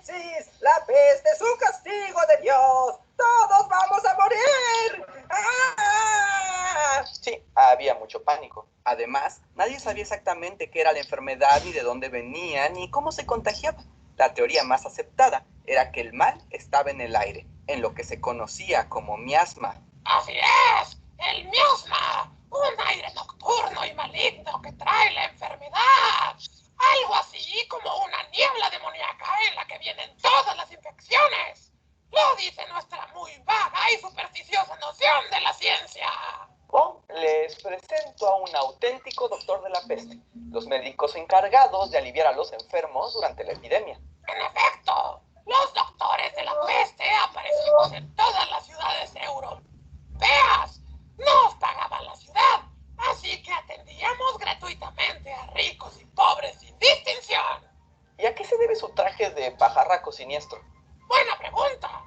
Apocalipsis, la peste es un castigo de Dios. Todos vamos a morir. ¡Ah! Sí, había mucho pánico. Además, nadie sabía exactamente qué era la enfermedad, ni de dónde venía, ni cómo se contagiaba. La teoría más aceptada era que el mal estaba en el aire, en lo que se conocía como miasma. ¡Así es! ¡El miasma! Un aire nocturno y maligno que trae la enfermedad. Algo así como una niebla demoníaca en la que vienen todas las infecciones. Lo dice nuestra muy vaga y supersticiosa noción de la ciencia. Bon, les presento a un auténtico doctor de la peste, los médicos encargados de aliviar a los enfermos durante la epidemia. En efecto, los doctores de la peste aparecimos en todas las ciudades europeas. Nos pagaban la ciudad, así que atendíamos gratuitamente a ricos y pobres sin distinción. ¿Y a qué se debe su traje de pajarraco siniestro? Buena pregunta.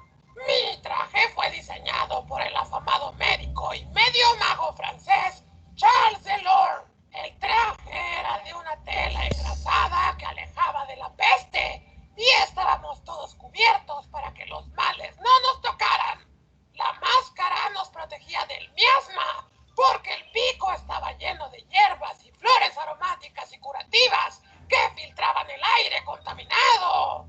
Mi traje fue diseñado por el afamado médico y medio mago francés Charles Delors. El traje era de una tela engrasada que alejaba de la peste y estábamos todos cubiertos para que los males no nos tocaran. La máscara nos protegía del miasma porque el pico estaba lleno de hierbas y flores aromáticas y curativas que filtraban el aire contaminado.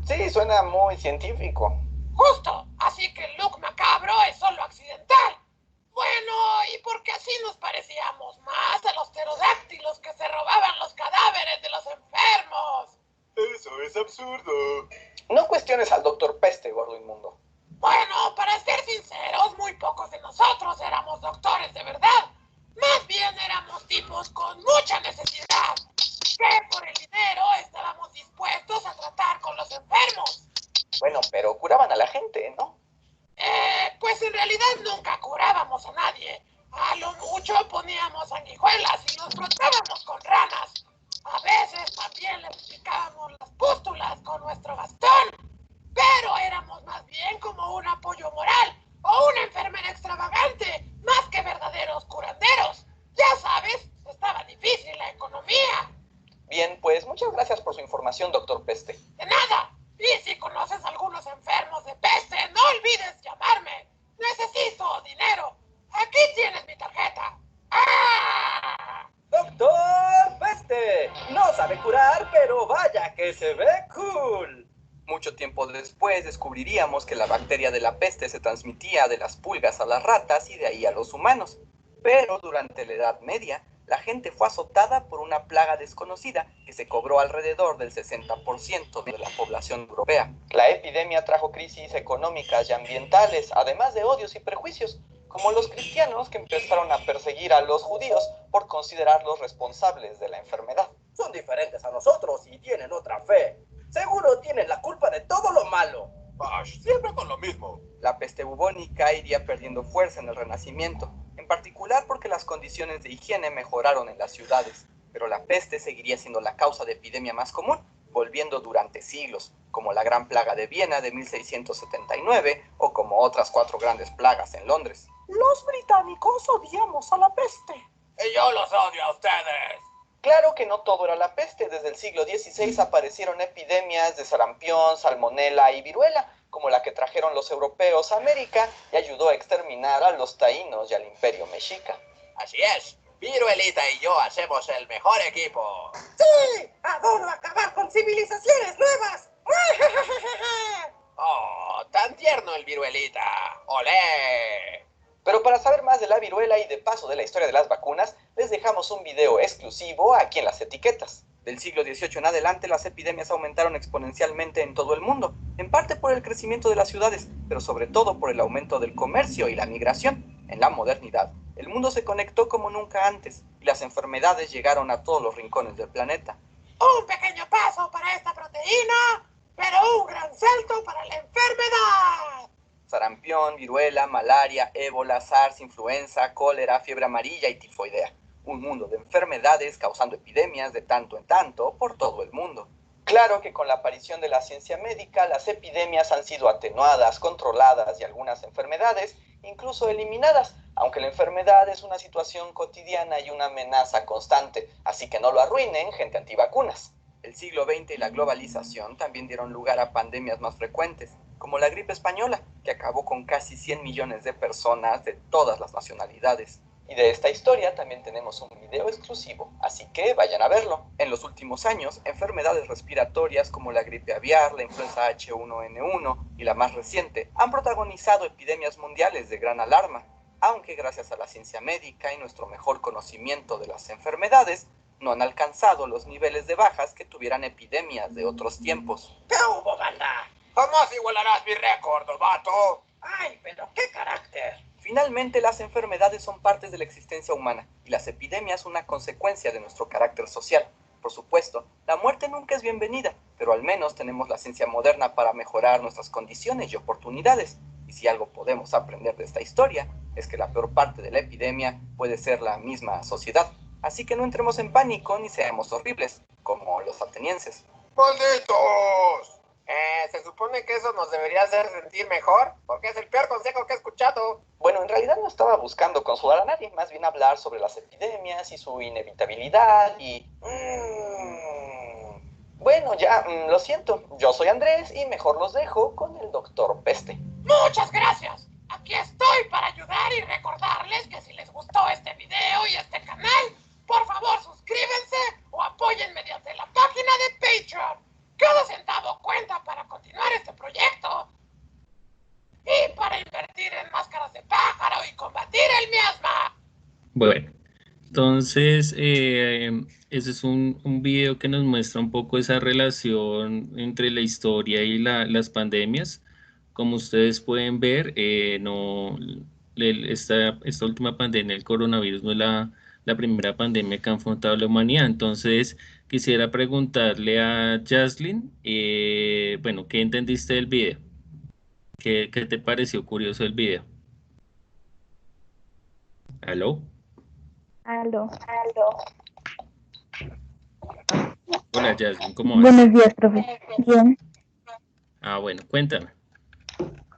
Sí, suena muy científico. Justo, así que el look macabro es solo accidental. Bueno, y porque así nos parecíamos más a los pterodáctilos que se robaban los cadáveres de los enfermos. Eso es absurdo. No cuestiones al doctor Peste, gordo inmundo. Bueno, para ser sinceros, muy pocos de nosotros éramos doctores de verdad. Más bien éramos tipos con mucha necesidad, que por el dinero estábamos dispuestos a tratar con los enfermos. Bueno, pero curaban a la gente, ¿no? Pues en realidad nunca curábamos a nadie. A lo mucho poníamos sanguijuelas y nos frotábamos con ranas. A veces también les picábamos las pústulas con nuestro bastón. Pero éramos más bien como un apoyo moral o una enfermera extravagante, más que verdaderos curanderos. Ya sabes, estaba difícil la economía. Bien, pues muchas gracias por su información, doctor Peste. De nada. Y si conoces algunos enfermos de peste, no olvides llamarme. Necesito dinero. Aquí tienes mi tarjeta. ¡Ah! ¡Doctor Peste! No sabe curar, pero vaya que se ve cool. Mucho tiempo después descubriríamos que la bacteria de la peste se transmitía de las pulgas a las ratas y de ahí a los humanos. Pero durante la Edad Media, la gente fue azotada por una plaga desconocida que se cobró alrededor del 60% de la población europea. La epidemia trajo crisis económicas y ambientales, además de odios y prejuicios, como los cristianos que empezaron a perseguir a los judíos por considerarlos responsables de la enfermedad. Son diferentes a nosotros y tienen otra fe. Seguro tienen la culpa de todo lo malo. Bash, siempre con lo mismo. La peste bubónica iría perdiendo fuerza en el Renacimiento, en particular porque las condiciones de higiene mejoraron en las ciudades, pero la peste seguiría siendo la causa de epidemia más común, volviendo durante siglos, como la Gran Plaga de Viena de 1679 o como otras 4 grandes plagas en Londres. Los británicos odiamos a la peste. Y yo los odio a ustedes. Claro que no todo era la peste. Desde el siglo XVI aparecieron epidemias de sarampión, salmonela y viruela, como la que trajeron los europeos a América y ayudó a exterminar a los taínos y al imperio mexica. Así es. Viruelita y yo hacemos el mejor equipo. ¡Sí! ¡Adoro acabar con civilizaciones nuevas! Oh, tan tierno el Viruelita. ¡Olé! Pero para saber más de la viruela y de paso de la historia de las vacunas, les dejamos un video exclusivo aquí en las etiquetas. Del siglo XVIII en adelante, las epidemias aumentaron exponencialmente en todo el mundo, en parte por el crecimiento de las ciudades, pero sobre todo por el aumento del comercio y la migración. En la modernidad, el mundo se conectó como nunca antes, y las enfermedades llegaron a todos los rincones del planeta. Un pequeño paso para esta proteína, pero un gran salto para la enfermedad. Sarampión, viruela, malaria, ébola, SARS, influenza, cólera, fiebre amarilla y tifoidea. Un mundo de enfermedades causando epidemias de tanto en tanto por todo el mundo. Claro que con la aparición de la ciencia médica, las epidemias han sido atenuadas, controladas y algunas enfermedades incluso eliminadas, aunque la enfermedad es una situación cotidiana y una amenaza constante, así que no lo arruinen, gente antivacunas. El siglo XX y la globalización también dieron lugar a pandemias más frecuentes, como la gripe española, que acabó con casi 100 millones de personas de todas las nacionalidades. Y de esta historia también tenemos un video exclusivo, así que vayan a verlo. En los últimos años, enfermedades respiratorias como la gripe aviar, la influenza H1N1 y la más reciente han protagonizado epidemias mundiales de gran alarma, aunque gracias a la ciencia médica y nuestro mejor conocimiento de las enfermedades, no han alcanzado los niveles de bajas que tuvieran epidemias de otros tiempos. ¿Qué hubo, banda? Jamás igualarás mi récord, novato. Ay, pero qué carácter. Finalmente, las enfermedades son partes de la existencia humana y las epidemias una consecuencia de nuestro carácter social. Por supuesto, la muerte nunca es bienvenida, pero al menos tenemos la ciencia moderna para mejorar nuestras condiciones y oportunidades. Y si algo podemos aprender de esta historia, es que la peor parte de la epidemia puede ser la misma sociedad. Así que no entremos en pánico ni seamos horribles, como los atenienses. ¡Malditos! Se supone que eso nos debería hacer sentir mejor, porque es el peor consejo que he escuchado. Bueno, en realidad no estaba buscando consolar a nadie, más bien hablar sobre las epidemias y su inevitabilidad y... Bueno, ya, lo siento, yo soy Andrés y mejor los dejo con el doctor Peste. Muchas gracias. Aquí estoy para ayudar y recordarles que si les gustó este video y este canal, por favor suscríbanse o apoyen mediante la página de Patreon. Cada centavo cuenta para continuar este proyecto y para invertir en máscaras de pájaro y combatir el miasma. Bueno, entonces ese es un video que nos muestra un poco esa relación entre la historia y las pandemias. Como ustedes pueden ver, no, esta última pandemia, el coronavirus, no es la primera pandemia que ha afrontado la humanidad. Entonces, quisiera preguntarle a Jaslyn, bueno, ¿qué entendiste del video? ¿Qué te pareció curioso el video? ¿Aló? Aló. Hola, Jaslyn, ¿cómo vas? Buenos días, profe. Bien. Ah, bueno, cuéntame.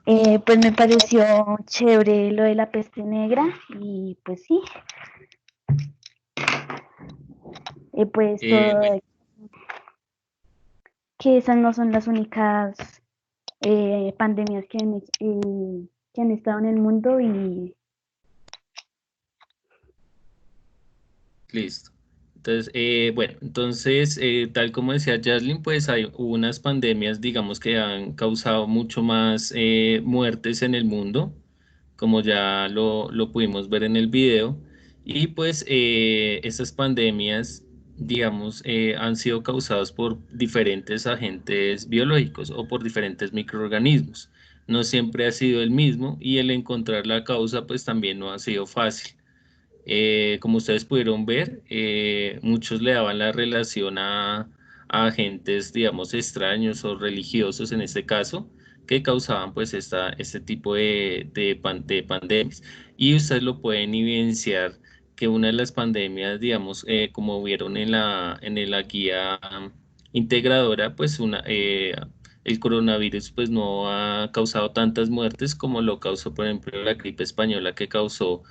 Pues me pareció chévere lo de la peste negra y pues sí, pues todo, Bueno, que esas no son las únicas pandemias que han estado en el mundo y listo. Entonces, bueno, entonces, tal como decía Jaslyn, pues hay unas pandemias, digamos, que han causado mucho más muertes en el mundo, como ya lo pudimos ver en el video. Y pues esas pandemias, digamos, han sido causadas por diferentes agentes biológicos o por diferentes microorganismos. No siempre ha sido el mismo y el encontrar la causa, pues también no ha sido fácil. Como ustedes pudieron ver, muchos le daban la relación a agentes, digamos, extraños o religiosos en este caso, que causaban pues este tipo de pandemias. Y ustedes lo pueden evidenciar que una de las pandemias, digamos, como vieron en la guía integradora, pues el coronavirus pues no ha causado tantas muertes como lo causó, por ejemplo, la gripe española que causó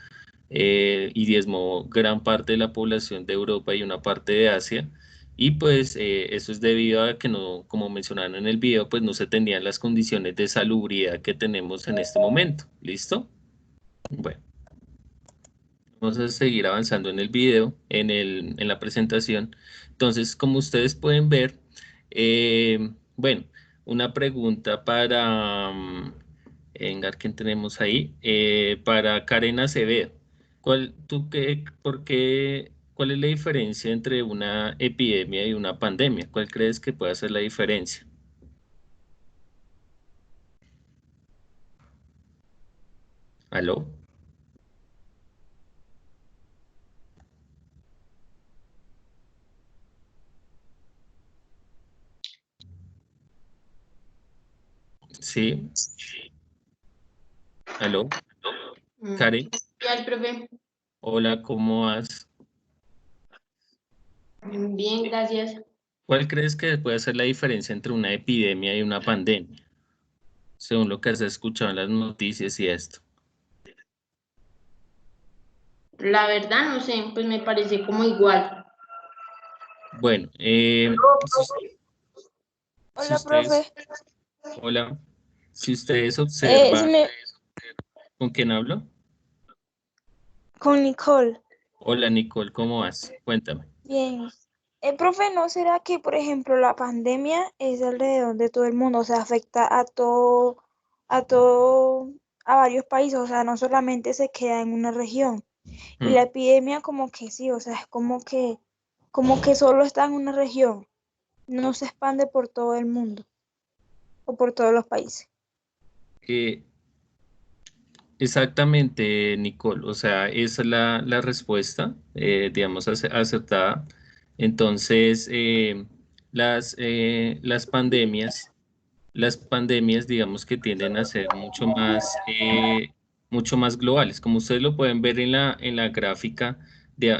y diezmó gran parte de la población de Europa y una parte de Asia. Y pues eso es debido a que no, como mencionaron en el video, pues no se tenían las condiciones de salubridad que tenemos en este momento. ¿Listo? Bueno, vamos a seguir avanzando en el video, en la presentación. Entonces, como ustedes pueden ver, bueno, una pregunta para, venga, ¿quién tenemos ahí? Para Karen Acevedo. ¿Cuál es la diferencia entre una epidemia y una pandemia? ¿Cuál crees que puede ser la diferencia? ¿Aló? Sí, ¿aló? Karen, Ya, profe. hola, ¿cómo vas? Bien, gracias. ¿Cuál crees que puede ser la diferencia entre una epidemia y una pandemia? Según lo que has escuchado en las noticias y esto. La verdad, no sé, pues me parece como igual. Bueno, si Hola, ustedes, profe. hola, si ustedes Si observan, me, ¿con quién hablo? con Nicole. Hola Nicole, ¿cómo vas? Cuéntame. Bien. Profe, ¿no será que, por ejemplo, la pandemia es alrededor de todo el mundo? O sea, afecta a todo, a varios países. O sea, no solamente se queda en una región. Y la Mm, epidemia como que sí, o sea, es como que solo está en una región. No se expande por todo el mundo o por todos los países. eh, Exactamente, Nicole. O sea, esa es la respuesta, digamos, acertada. Entonces, las pandemias, digamos que tienden a ser mucho más globales. Como ustedes lo pueden ver en la gráfica,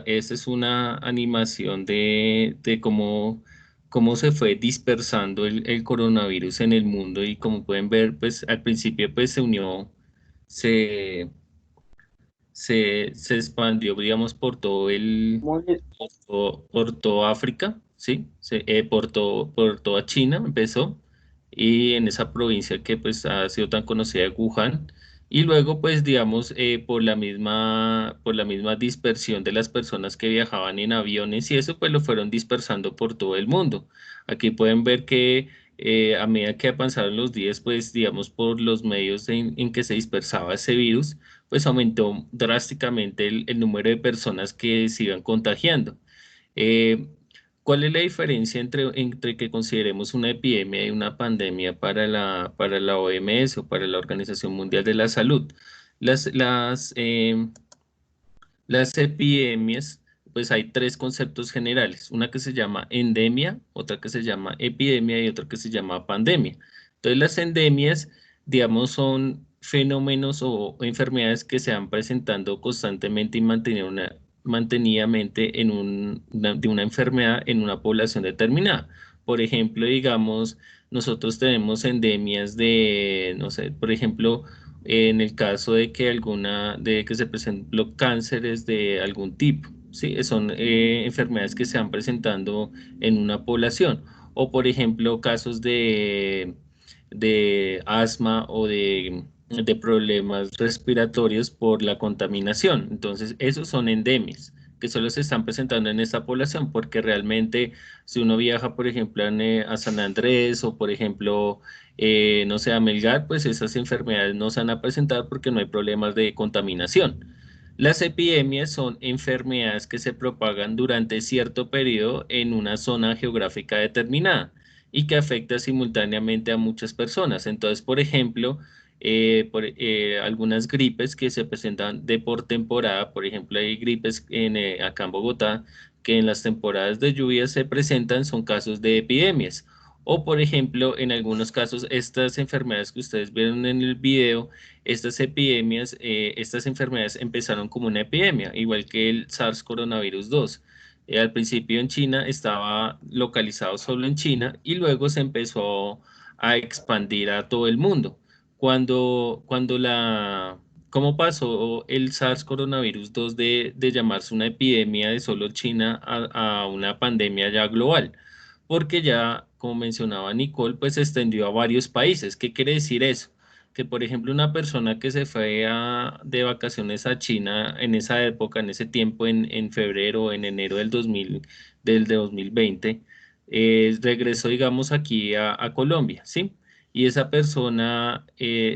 esa es una animación de cómo se fue dispersando el coronavirus en el mundo y como pueden ver, pues al principio pues se unió se, se expandió, digamos, por todo África, ¿sí? Por toda China empezó, y en esa provincia que pues ha sido tan conocida de Wuhan, y luego pues digamos por la misma dispersión de las personas que viajaban en aviones y eso pues lo fueron dispersando por todo el mundo. Aquí pueden ver que a medida que avanzaron los días, pues digamos por los medios en que se dispersaba ese virus, pues aumentó drásticamente el número de personas que se iban contagiando. Eh, ¿Cuál es la diferencia entre que consideremos una epidemia y una pandemia para la OMS o para la Organización Mundial de la Salud? Las, las, eh, las epidemias, pues hay tres conceptos generales, una que se llama endemia, otra que se llama epidemia y otra que se llama pandemia. Entonces las endemias, digamos, son fenómenos o enfermedades que se van presentando constantemente y mantenidamente de una enfermedad en una población determinada. Por ejemplo, digamos, nosotros tenemos endemias de, no sé, por ejemplo, en el caso de que se presenten cánceres de algún tipo, ¿sí? Son enfermedades que se van presentando en una población. O, por ejemplo, casos de asma o de problemas respiratorios por la contaminación. Entonces, esos son endemias que solo se están presentando en esta población, porque realmente si uno viaja, por ejemplo, a San Andrés o, por ejemplo, no sé, a Melgar, pues esas enfermedades no se van a presentar porque no hay problemas de contaminación. Las epidemias son enfermedades que se propagan durante cierto periodo en una zona geográfica determinada y que afecta simultáneamente a muchas personas. Entonces, por ejemplo, algunas gripes que se presentan de por temporada, por ejemplo, hay gripes acá en Bogotá que en las temporadas de lluvia se presentan, son casos de epidemias. O, por ejemplo, en algunos casos, estas enfermedades que ustedes vieron en el video, estas enfermedades empezaron como una epidemia, igual que el SARS coronavirus 2. Al principio en China estaba localizado solo en China y luego se empezó a expandir a todo el mundo. Cuando ¿Cómo pasó el SARS coronavirus 2 de llamarse una epidemia de solo China a una pandemia ya global? Porque ya, como mencionaba Nicole, pues se extendió a varios países. ¿Qué quiere decir eso? Que, por ejemplo, una persona que se fue de vacaciones a China en esa época, en ese tiempo, en febrero o en enero del de 2020, regresó, digamos, aquí a Colombia, ¿sí? Y esa persona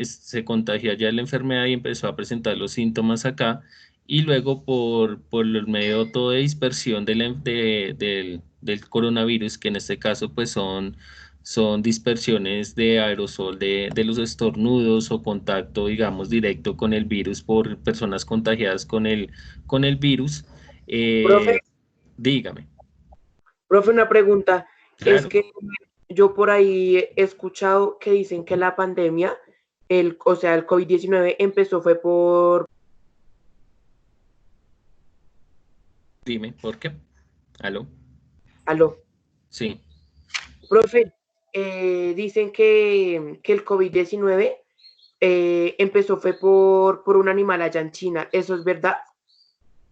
se contagió ya de la enfermedad y empezó a presentar los síntomas acá y luego por el método de dispersión del coronavirus, que en este caso pues son dispersiones de aerosol de los estornudos o contacto, digamos, directo con el virus por personas contagiadas con el virus. Profe, eh, Dígame, profe, una pregunta. Es claro, que yo por ahí he escuchado que dicen que la pandemia, o sea, el COVID-19 empezó fue por... dime, ¿por qué? ¿Aló? Aló, Sí. profe, dicen que el COVID-19 empezó fue por un animal allá en China. ¿Eso es verdad?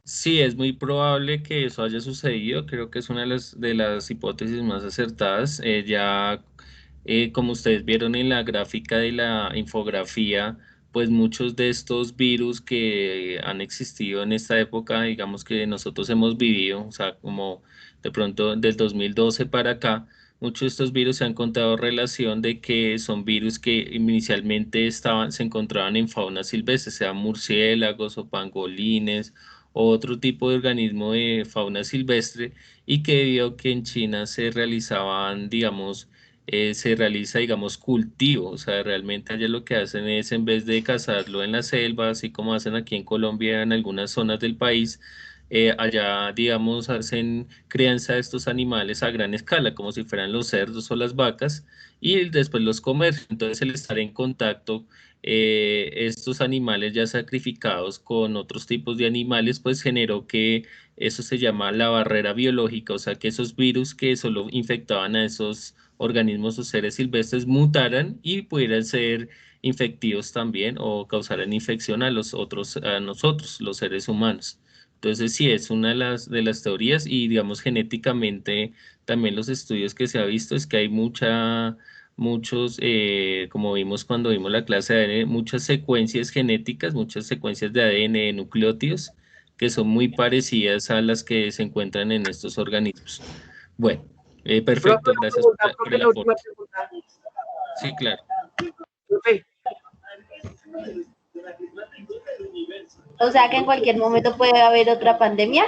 Sí, es muy probable que eso haya sucedido. Creo que es una de las hipótesis más acertadas. Como ustedes vieron en la gráfica de la infografía, pues muchos de estos virus que han existido en esta época, digamos que nosotros hemos vivido, o sea, como de pronto del 2012 para acá, muchos de estos virus se han encontrado relación de que son virus que inicialmente se encontraban en fauna silvestre, sean murciélagos o pangolines o otro tipo de organismo de fauna silvestre, y que debido a que en China se realizaban, digamos, se realiza, digamos, cultivo, o sea, realmente allá lo que hacen es, en vez de cazarlo en la selva, así como hacen aquí en Colombia en algunas zonas del país, allá, digamos, hacen crianza de estos animales a gran escala, como si fueran los cerdos o las vacas, y después los comer. Entonces, el estar en contacto estos animales ya sacrificados con otros tipos de animales, pues generó que eso se llama la barrera biológica, o sea, que esos virus que solo infectaban a esos organismos o seres silvestres mutaran y pudieran ser infectivos también o causaran infección a los otros, a nosotros, los seres humanos. Entonces, sí, es una de las teorías, y digamos genéticamente también los estudios que se ha visto es que hay muchos, como vimos cuando vimos la clase de ADN, muchas secuencias genéticas, muchas secuencias de ADN, de nucleótidos, que son muy parecidas a las que se encuentran en estos organismos. Bueno, Profe, perfecto, una gracias pregunta, por profe, el la última aporte. pregunta. Sí, claro. Profe, O sea que en cualquier momento puede haber otra pandemia.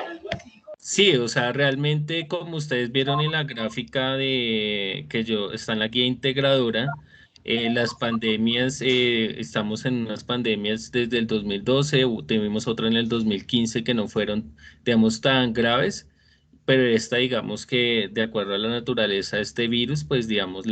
Sí, o sea, realmente como ustedes vieron en la gráfica de que yo está en la guía integradora, las pandemias, estamos en unas pandemias desde el 2012, tuvimos otra en el 2015 que no fueron, digamos, tan graves, pero esta, digamos que de acuerdo a la naturaleza de este virus, pues digamos,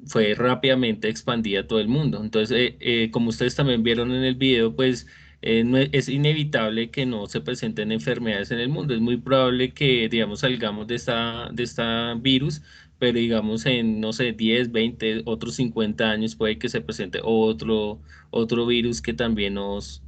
fue rápidamente expandida a todo el mundo. Entonces, como ustedes también vieron en el video, pues es inevitable que no se presenten enfermedades en el mundo. Es muy probable que, digamos, salgamos de esta virus, pero digamos en, no sé, 10, 20, otros 50 años puede que se presente otro virus que también nos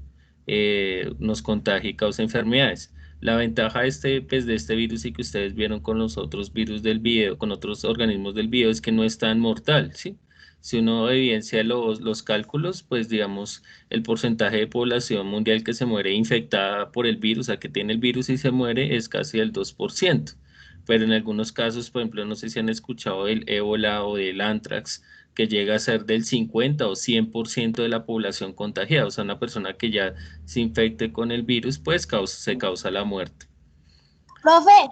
contagie y cause enfermedades. La ventaja pues, de este virus, y que ustedes vieron con los otros virus del video, con otros organismos del video, es que no es tan mortal, ¿sí? Si uno evidencia los cálculos, pues digamos, el porcentaje de población mundial que se muere infectada por el virus, o sea, que tiene el virus y se muere, es casi el 2%. Pero en algunos casos, por ejemplo, no sé si han escuchado del ébola o del anthrax, que llega a ser del 50 o 100% de la población contagiada, o sea, una persona que ya se infecte con el virus, pues se causa la muerte. Profe,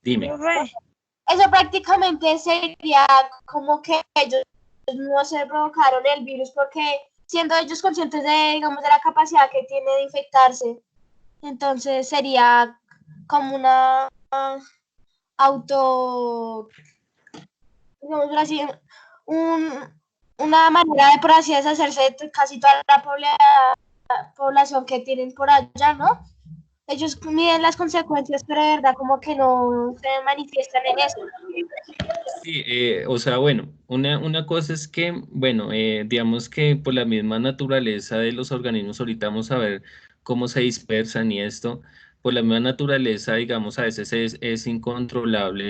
Dime. eso prácticamente sería como que ellos no se provocaron el virus porque siendo ellos conscientes de, digamos, de la capacidad que tiene de infectarse, entonces sería como una digamos así, una manera de, por así deshacerse de casi toda la población que tienen por allá, ¿no? Ellos miden las consecuencias, pero de verdad como que no se manifiestan en eso. Sí, o sea, bueno, una cosa es que, bueno, digamos que por la misma naturaleza de los organismos, ahorita vamos a ver cómo se dispersan y esto, por la misma naturaleza, digamos, a veces es incontrolable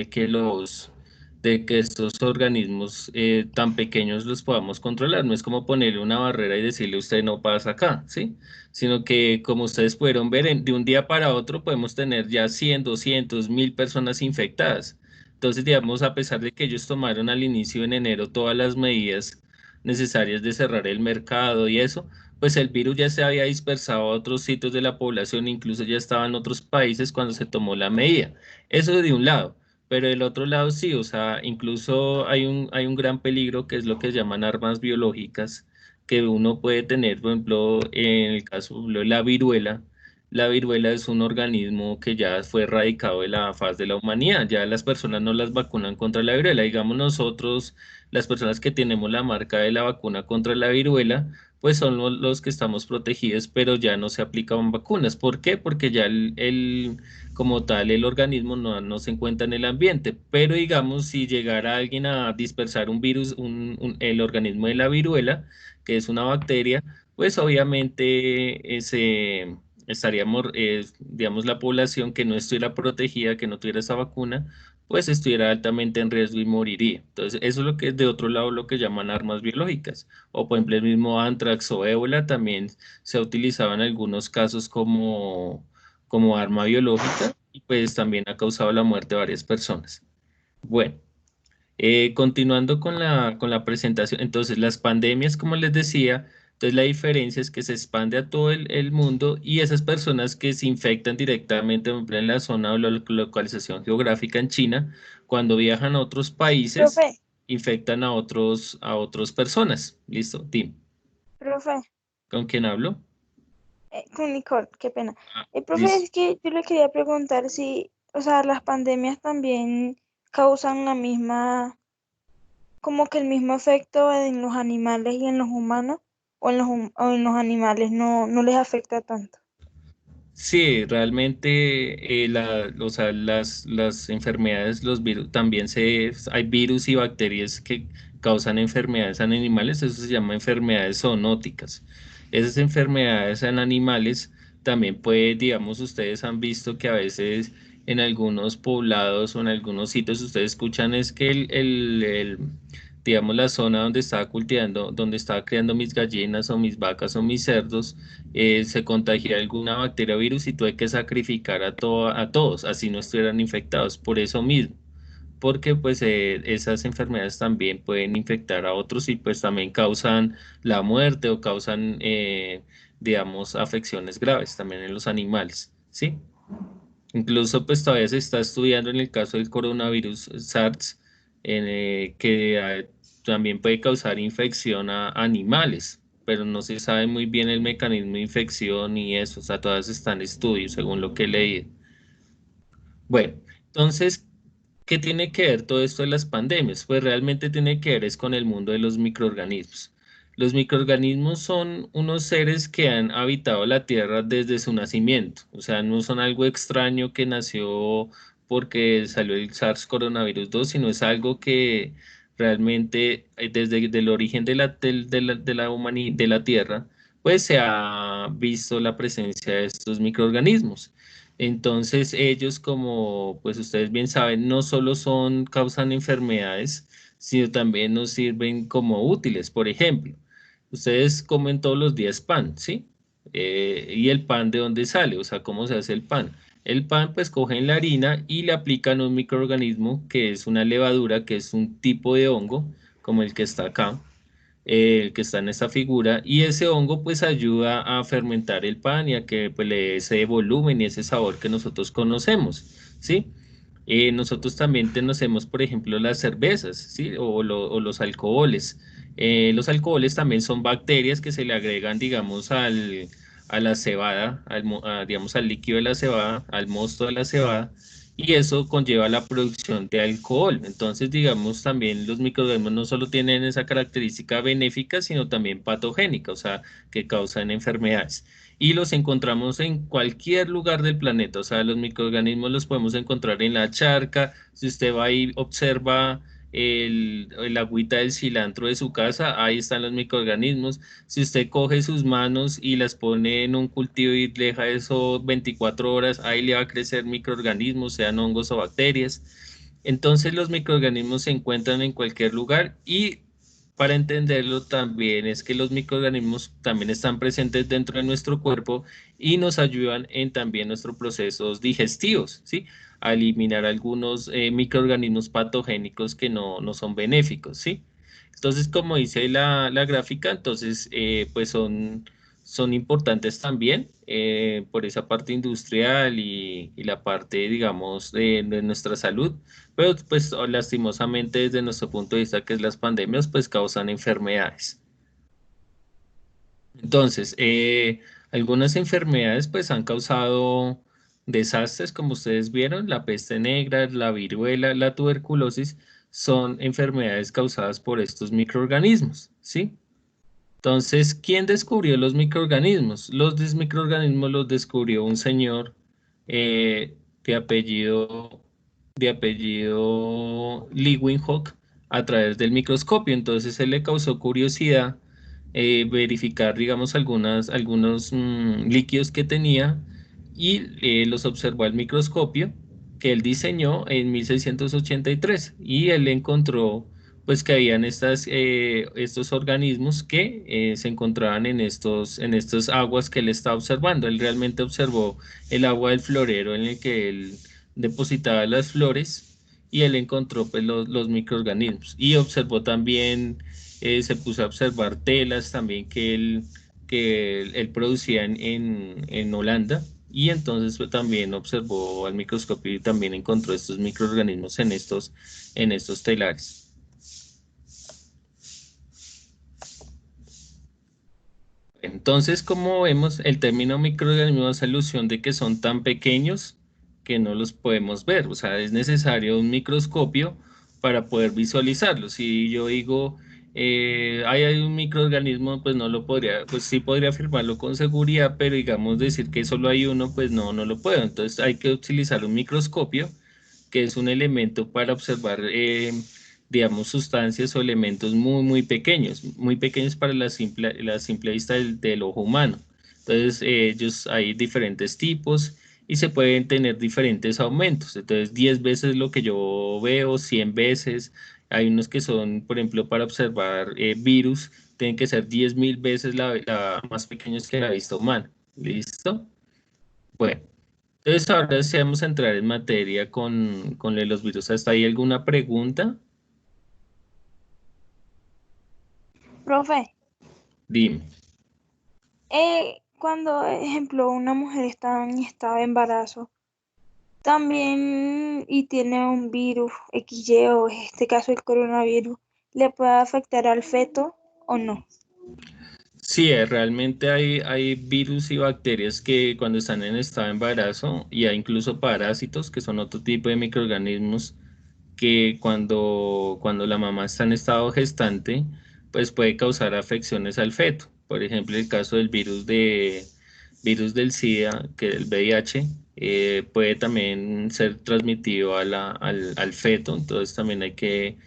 de que estos organismos tan pequeños los podamos controlar. No es como ponerle una barrera y decirle usted no pasa acá, ¿sí? Sino que, como ustedes pudieron ver, de un día para otro podemos tener ya 100, 200, 1000 personas infectadas. Entonces, digamos, a pesar de que ellos tomaron al inicio en enero todas las medidas necesarias de cerrar el mercado y eso, pues el virus ya se había dispersado a otros sitios de la población, incluso ya estaba en otros países cuando se tomó la medida. Eso de un lado, pero del otro lado sí, o sea, incluso hay un gran peligro que es lo que llaman armas biológicas que uno puede tener, por ejemplo, en el caso, por ejemplo, de la viruela. La viruela es un organismo que ya fue erradicado de la faz de la humanidad. Ya las personas no las vacunan contra la viruela. Digamos nosotros, las personas que tenemos la marca de la vacuna contra la viruela, pues son los que estamos protegidos, pero ya no se aplican vacunas. ¿Por qué? Porque ya como tal, el organismo no se encuentra en el ambiente. Pero digamos, si llegara alguien a dispersar un virus, el organismo de la viruela, que es una bacteria, pues obviamente estaríamos, digamos, la población que no estuviera protegida, que no tuviera esa vacuna, pues estuviera altamente en riesgo y moriría. Entonces, eso es lo que es de otro lado lo que llaman armas biológicas. O por ejemplo, el mismo anthrax o ébola también se utilizaba en algunos casos como arma biológica y pues también ha causado la muerte de varias personas. Bueno. Continuando con la presentación, entonces las pandemias, como les decía, entonces la diferencia es que se expande a todo el mundo y esas personas que se infectan directamente por ejemplo, en la zona o la localización geográfica en China, cuando viajan a otros países, Profe, infectan a otras personas. ¿Listo? Tim, profe, ¿con quién hablo? con Nicole, qué pena. Ah, Profe, listo. es que yo le quería preguntar si, o sea, las pandemias también causan la misma, como que el mismo efecto en los animales y en los humanos, o o en los animales no les afecta tanto. Sí, realmente o sea, las enfermedades, los virus, también hay virus y bacterias que causan enfermedades en animales, eso se llama enfermedades zoonóticas. Esas enfermedades en animales también puede, digamos, ustedes han visto que a veces en algunos poblados o en algunos sitios ustedes escuchan es que digamos, la zona donde estaba cultivando, donde estaba criando mis gallinas o mis vacas o mis cerdos, se contagia alguna bacteria o virus y tuve que sacrificar a todos, así no estuvieran infectados, por eso mismo, porque pues esas enfermedades también pueden infectar a otros y pues también causan la muerte o causan, digamos, afecciones graves también en los animales, ¿sí? Incluso pues todavía se está estudiando en el caso del coronavirus SARS, que también puede causar infección a animales, pero no se sabe muy bien el mecanismo de infección y eso, o sea, todas están en estudio según lo que he leído. Bueno, entonces, ¿qué tiene que ver todo esto de las pandemias? Pues realmente tiene que ver es con el mundo de los microorganismos. Los microorganismos son unos seres que han habitado la Tierra desde su nacimiento, o sea, no son algo extraño que nació porque salió el SARS coronavirus 2, sino es algo que realmente desde el origen de la de la Tierra, pues se ha visto la presencia de estos microorganismos. Entonces ellos, como pues ustedes bien saben, no solo causan enfermedades, sino también nos sirven como útiles. Por ejemplo, ustedes comen todos los días pan, ¿sí? ¿Y el pan de dónde sale? O sea, ¿cómo se hace el pan? El pan, pues cogen la harina y le aplican un microorganismo que es una levadura, que es un tipo de hongo, como el que está acá, el que está en esta figura, y ese hongo pues ayuda a fermentar el pan y a que pues le dé ese volumen y ese sabor que nosotros conocemos, ¿sí? Nosotros también conocemos, por ejemplo, las cervezas, ¿sí? O los alcoholes. Los alcoholes también son bacterias que se le agregan, digamos, a la cebada, digamos, al líquido de la cebada, al mosto de la cebada, y eso conlleva la producción de alcohol. Entonces, digamos, también los microorganismos no solo tienen esa característica benéfica, sino también patogénica, o sea, que causan enfermedades. Y los encontramos en cualquier lugar del planeta, o sea, los microorganismos los podemos encontrar en la charca. Si usted va y observa el agüita del cilantro de su casa, ahí están los microorganismos. Si usted coge sus manos y las pone en un cultivo y deja eso 24 horas, ahí le va a crecer microorganismos, sean hongos o bacterias. Entonces los microorganismos se encuentran en cualquier lugar y para entenderlo también es que los microorganismos también están presentes dentro de nuestro cuerpo y nos ayudan en también nuestros procesos digestivos, ¿sí? A eliminar algunos microorganismos patogénicos que no son benéficos, ¿sí? Entonces, como dice la gráfica, entonces, pues son importantes también por esa parte industrial y la parte, digamos, de nuestra salud, pero pues lastimosamente desde nuestro punto de vista, que es las pandemias, pues causan enfermedades. Entonces, algunas enfermedades pues han causado desastres, como ustedes vieron, la peste negra, la viruela, la tuberculosis, son enfermedades causadas por estos microorganismos, ¿sí? Entonces, ¿quién descubrió los microorganismos? Microorganismos los descubrió un señor eh, de apellido, de apellido Leeuwenhoek a través del microscopio. Entonces, él le causó curiosidad verificar, digamos, algunos líquidos que tenía y los observó al microscopio que él diseñó en 1683 y él encontró pues que habían estos organismos que se encontraban en estas aguas que él estaba observando. Él realmente observó el agua del florero en el que él depositaba las flores y él encontró pues los microorganismos y observó también, se puso a observar telas también que él producía en Holanda y entonces pues, también observó al microscopio y también encontró estos microorganismos en estos telares. Entonces, como vemos, el término microorganismo hace alusión de que son tan pequeños que no los podemos ver. O sea, es necesario un microscopio para poder visualizarlos. Si yo digo, hay un microorganismo, pues no lo podría, pues sí podría afirmarlo con seguridad, pero digamos decir que solo hay uno, pues no lo puedo. Entonces hay que utilizar un microscopio, que es un elemento para observar digamos, sustancias o elementos muy pequeños para la simple vista del ojo humano. Entonces, hay diferentes tipos y se pueden tener diferentes aumentos. Entonces, 10 veces lo que yo veo, 100 veces. Hay unos que son, por ejemplo, para observar virus, tienen que ser 10.000 veces más pequeños que la vista humana. ¿Listo? Bueno. Entonces, ahora sí vamos a entrar en materia con lo de los virus. ¿Hasta ahí alguna pregunta? Profe, Dime. cuando, ejemplo, una mujer está en estado de embarazo, también y tiene un virus XY o en este caso el coronavirus, ¿le puede afectar al feto o no? Sí, realmente hay virus y bacterias que cuando están en estado de embarazo y hay incluso parásitos que son otro tipo de microorganismos que cuando la mamá está en estado gestante, pues puede causar afecciones al feto. Por ejemplo, el caso del virus del SIDA, que es el VIH, puede también ser transmitido al feto, entonces también hay que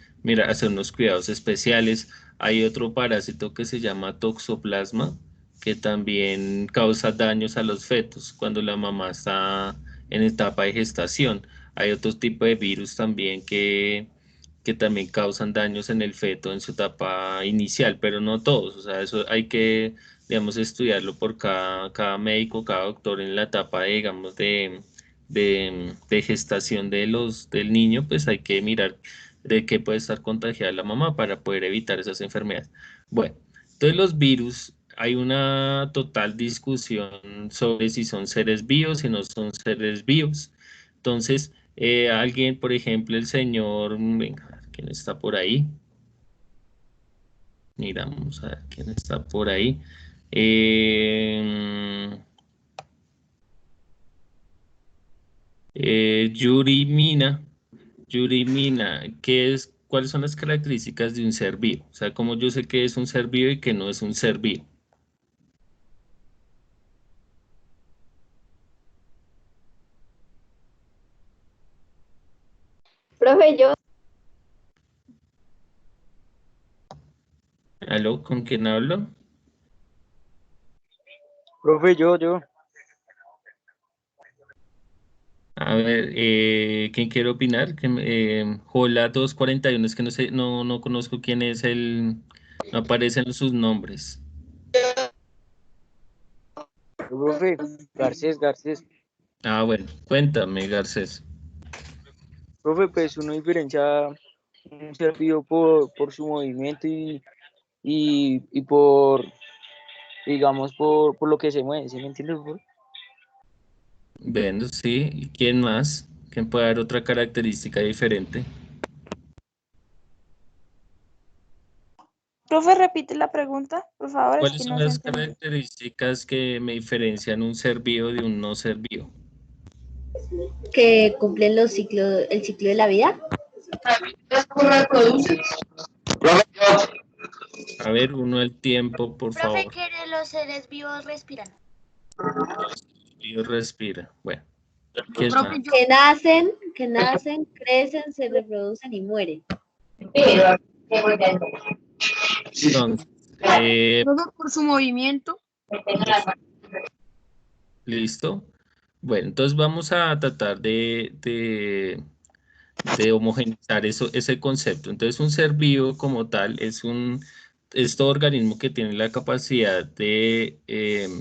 hacer unos cuidados especiales. Hay otro parásito que se llama toxoplasma, que también causa daños a los fetos cuando la mamá está en etapa de gestación. Hay otro tipo de virus también que también causan daños en el feto en su etapa inicial, pero no todos. O sea, eso hay que, digamos, estudiarlo por cada médico, cada doctor en la etapa, digamos, de gestación del niño, pues hay que mirar de qué puede estar contagiada la mamá para poder evitar esas enfermedades. Bueno, entonces los virus, hay una total discusión sobre si son seres vivos, si no son seres vivos. Entonces, alguien, por ejemplo, el señor, venga, a ver quién está por ahí. Miramos a ver quién está por ahí. Yuri Mina, ¿cuáles son las características de un ser vivo? O sea, ¿cómo yo sé que es un ser vivo y que no es un ser vivo? Profe, yo, ¿Aló? ¿Con quién hablo? Profe, yo. A ver, ¿quién quiere opinar? Jola 241, es que no sé, no conozco quién es no aparecen sus nombres. Profe, Garcés. Ah, bueno, cuéntame, Garcés. Profe, pues uno diferencia un ser vivo por su movimiento y por, digamos, por lo que se mueve, ¿sí me entiendes, profe? Vendo, sí. ¿Y quién más? ¿Quién puede dar otra característica diferente? Profe, repite la pregunta, por favor, es ¿Cuáles que son no se las entendió. características que me diferencian un ser vivo de un no ser vivo? que cumplen el ciclo de la vida. A ver, uno al tiempo, por Profe, favor. que los seres vivos respiran. Y respira. Bueno, ¿qué es Profe, más? que nacen, crecen, se reproducen y mueren. Entonces, Luego por su movimiento. ¿Listo? Bueno, entonces vamos a tratar de homogeneizar ese concepto. Entonces, un ser vivo como tal es todo organismo que tiene la capacidad de,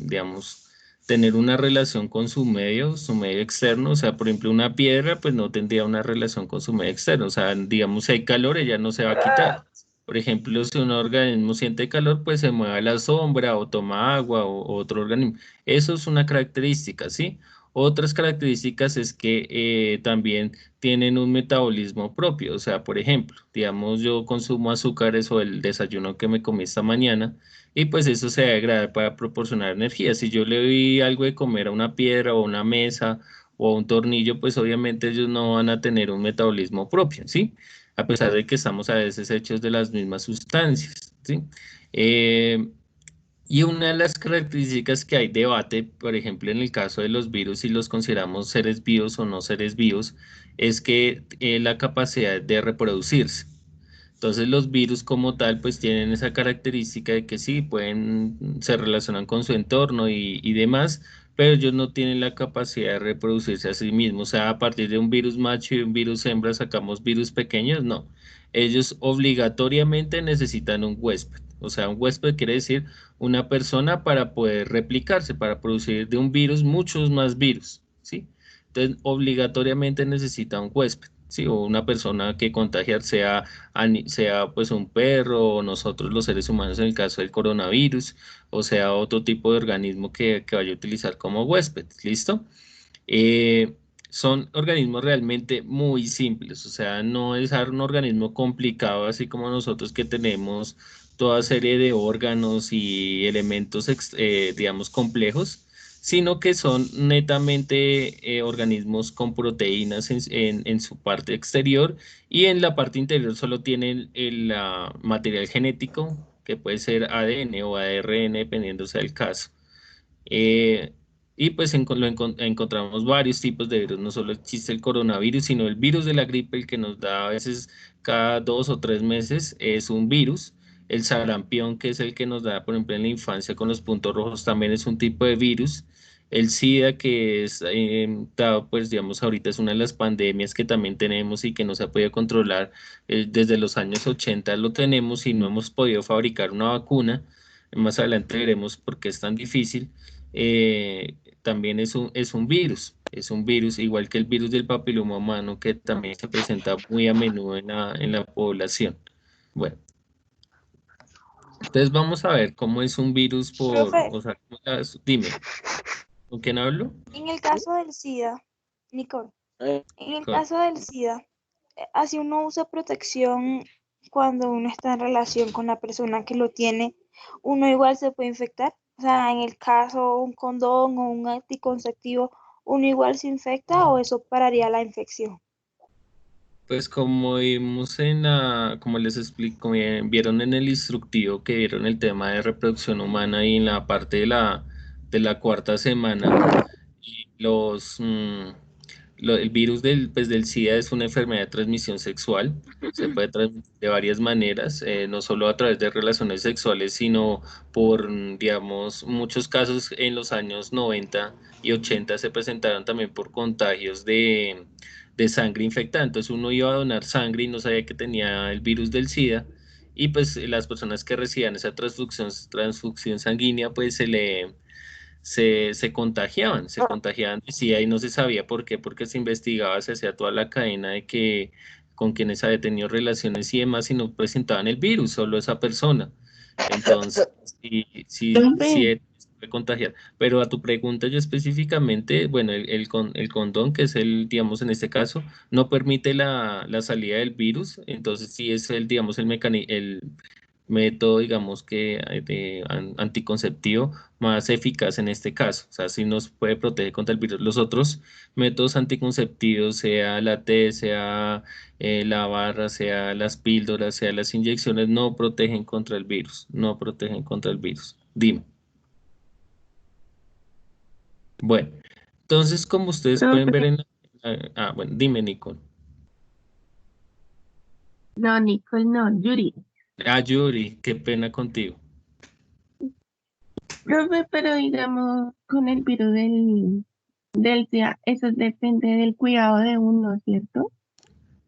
digamos, tener una relación con su medio externo. O sea, por ejemplo, una piedra, pues no tendría una relación con su medio externo. O sea, digamos, si hay calor, ella no se va a quitar. Por ejemplo, si un organismo siente calor, pues se mueve a la sombra o toma agua o otro organismo. Eso es una característica, ¿sí? Otras características es que también tienen un metabolismo propio. O sea, por ejemplo, digamos, yo consumo azúcares o el desayuno que me comí esta mañana y pues eso se degrada para proporcionar energía. Si yo le doy algo de comer a una piedra o una mesa o a un tornillo, pues obviamente ellos no van a tener un metabolismo propio, ¿sí? A pesar de que estamos a veces hechos de las mismas sustancias, ¿sí? Eh, y una de las características que hay debate, por ejemplo, en el caso de los virus, si los consideramos seres vivos o no seres vivos, es que la capacidad de reproducirse. Entonces los virus como tal pues tienen esa característica de que sí, se relacionan con su entorno y demás, pero ellos no tienen la capacidad de reproducirse a sí mismos. O sea, a partir de un virus macho y un virus hembra sacamos virus pequeños, no. Ellos obligatoriamente necesitan un huésped. O sea, un huésped quiere decir una persona para poder replicarse, para producir de un virus muchos más virus, ¿sí? Entonces, obligatoriamente necesita un huésped, ¿sí? O una persona que contagiar sea pues un perro o nosotros los seres humanos en el caso del coronavirus, o sea otro tipo de organismo que vaya a utilizar como huésped, ¿listo? Eh, Son organismos realmente muy simples, o sea, no es un organismo complicado así como nosotros que tenemos toda serie de órganos y elementos, digamos, complejos, sino que son netamente organismos con proteínas en su parte exterior y en la parte interior solo tienen el material genético, que puede ser ADN o ARN, dependiendo sea el caso. Eh, y pues encontramos varios tipos de virus, no solo existe el coronavirus, sino el virus de la gripe, el que nos da a veces cada 2 o 3 meses, es un virus. El sarampión, que es el que nos da, por ejemplo, en la infancia con los puntos rojos, también es un tipo de virus. El SIDA, que es dado, pues digamos, ahorita es una de las pandemias que también tenemos y que no se ha podido controlar. Desde los años 80 lo tenemos y no hemos podido fabricar una vacuna. Más adelante veremos por qué es tan difícil. También es un virus, igual que el virus del papiloma humano, que también se presenta muy a menudo en la población. Bueno, entonces vamos a ver cómo es un virus Profe, o sea, dime, ¿con quién hablo? en el caso del SIDA, Nicole, en el Con- caso del SIDA, así uno usa protección cuando uno está en relación con la persona que lo tiene, uno igual se puede infectar. O sea, en el caso un condón o un anticonceptivo, uno igual se infecta o eso pararía la infección. Pues como vimos como les explico, como vieron en el instructivo que vieron el tema de reproducción humana y en la parte de la cuarta semana, y el virus del SIDA es una enfermedad de transmisión sexual. Se puede transmitir de varias maneras, no solo a través de relaciones sexuales, sino por, digamos, muchos casos en los años 90 y 80 se presentaron también por contagios de sangre infectada. Entonces uno iba a donar sangre y no sabía que tenía el virus del SIDA. Y pues las personas que recibían esa transfusión sanguínea, pues se contagiaban de SIDA y no se sabía por qué, porque se investigaba, se hacía toda la cadena de que con quienes había tenido relaciones y demás y no presentaban el virus, solo esa persona. Entonces, sí se puede contagiar. Pero a tu pregunta yo específicamente, bueno, el condón, que es digamos, en este caso, no permite la salida del virus, entonces sí es digamos, el método, digamos que anticonceptivo más eficaz en este caso. O sea, sí nos puede proteger contra el virus. Los otros métodos anticonceptivos, sea la T, sea la barra, sea las píldoras, sea las inyecciones, no protegen contra el virus. No protegen contra el virus. Dime. Bueno, entonces, como ustedes pueden ver bueno, dime, Nicole. No, Nicole, no, Yuri. Ah, Yuri, qué pena contigo. Profe, pero digamos, con el virus del SIDA, eso depende del cuidado de uno, ¿cierto?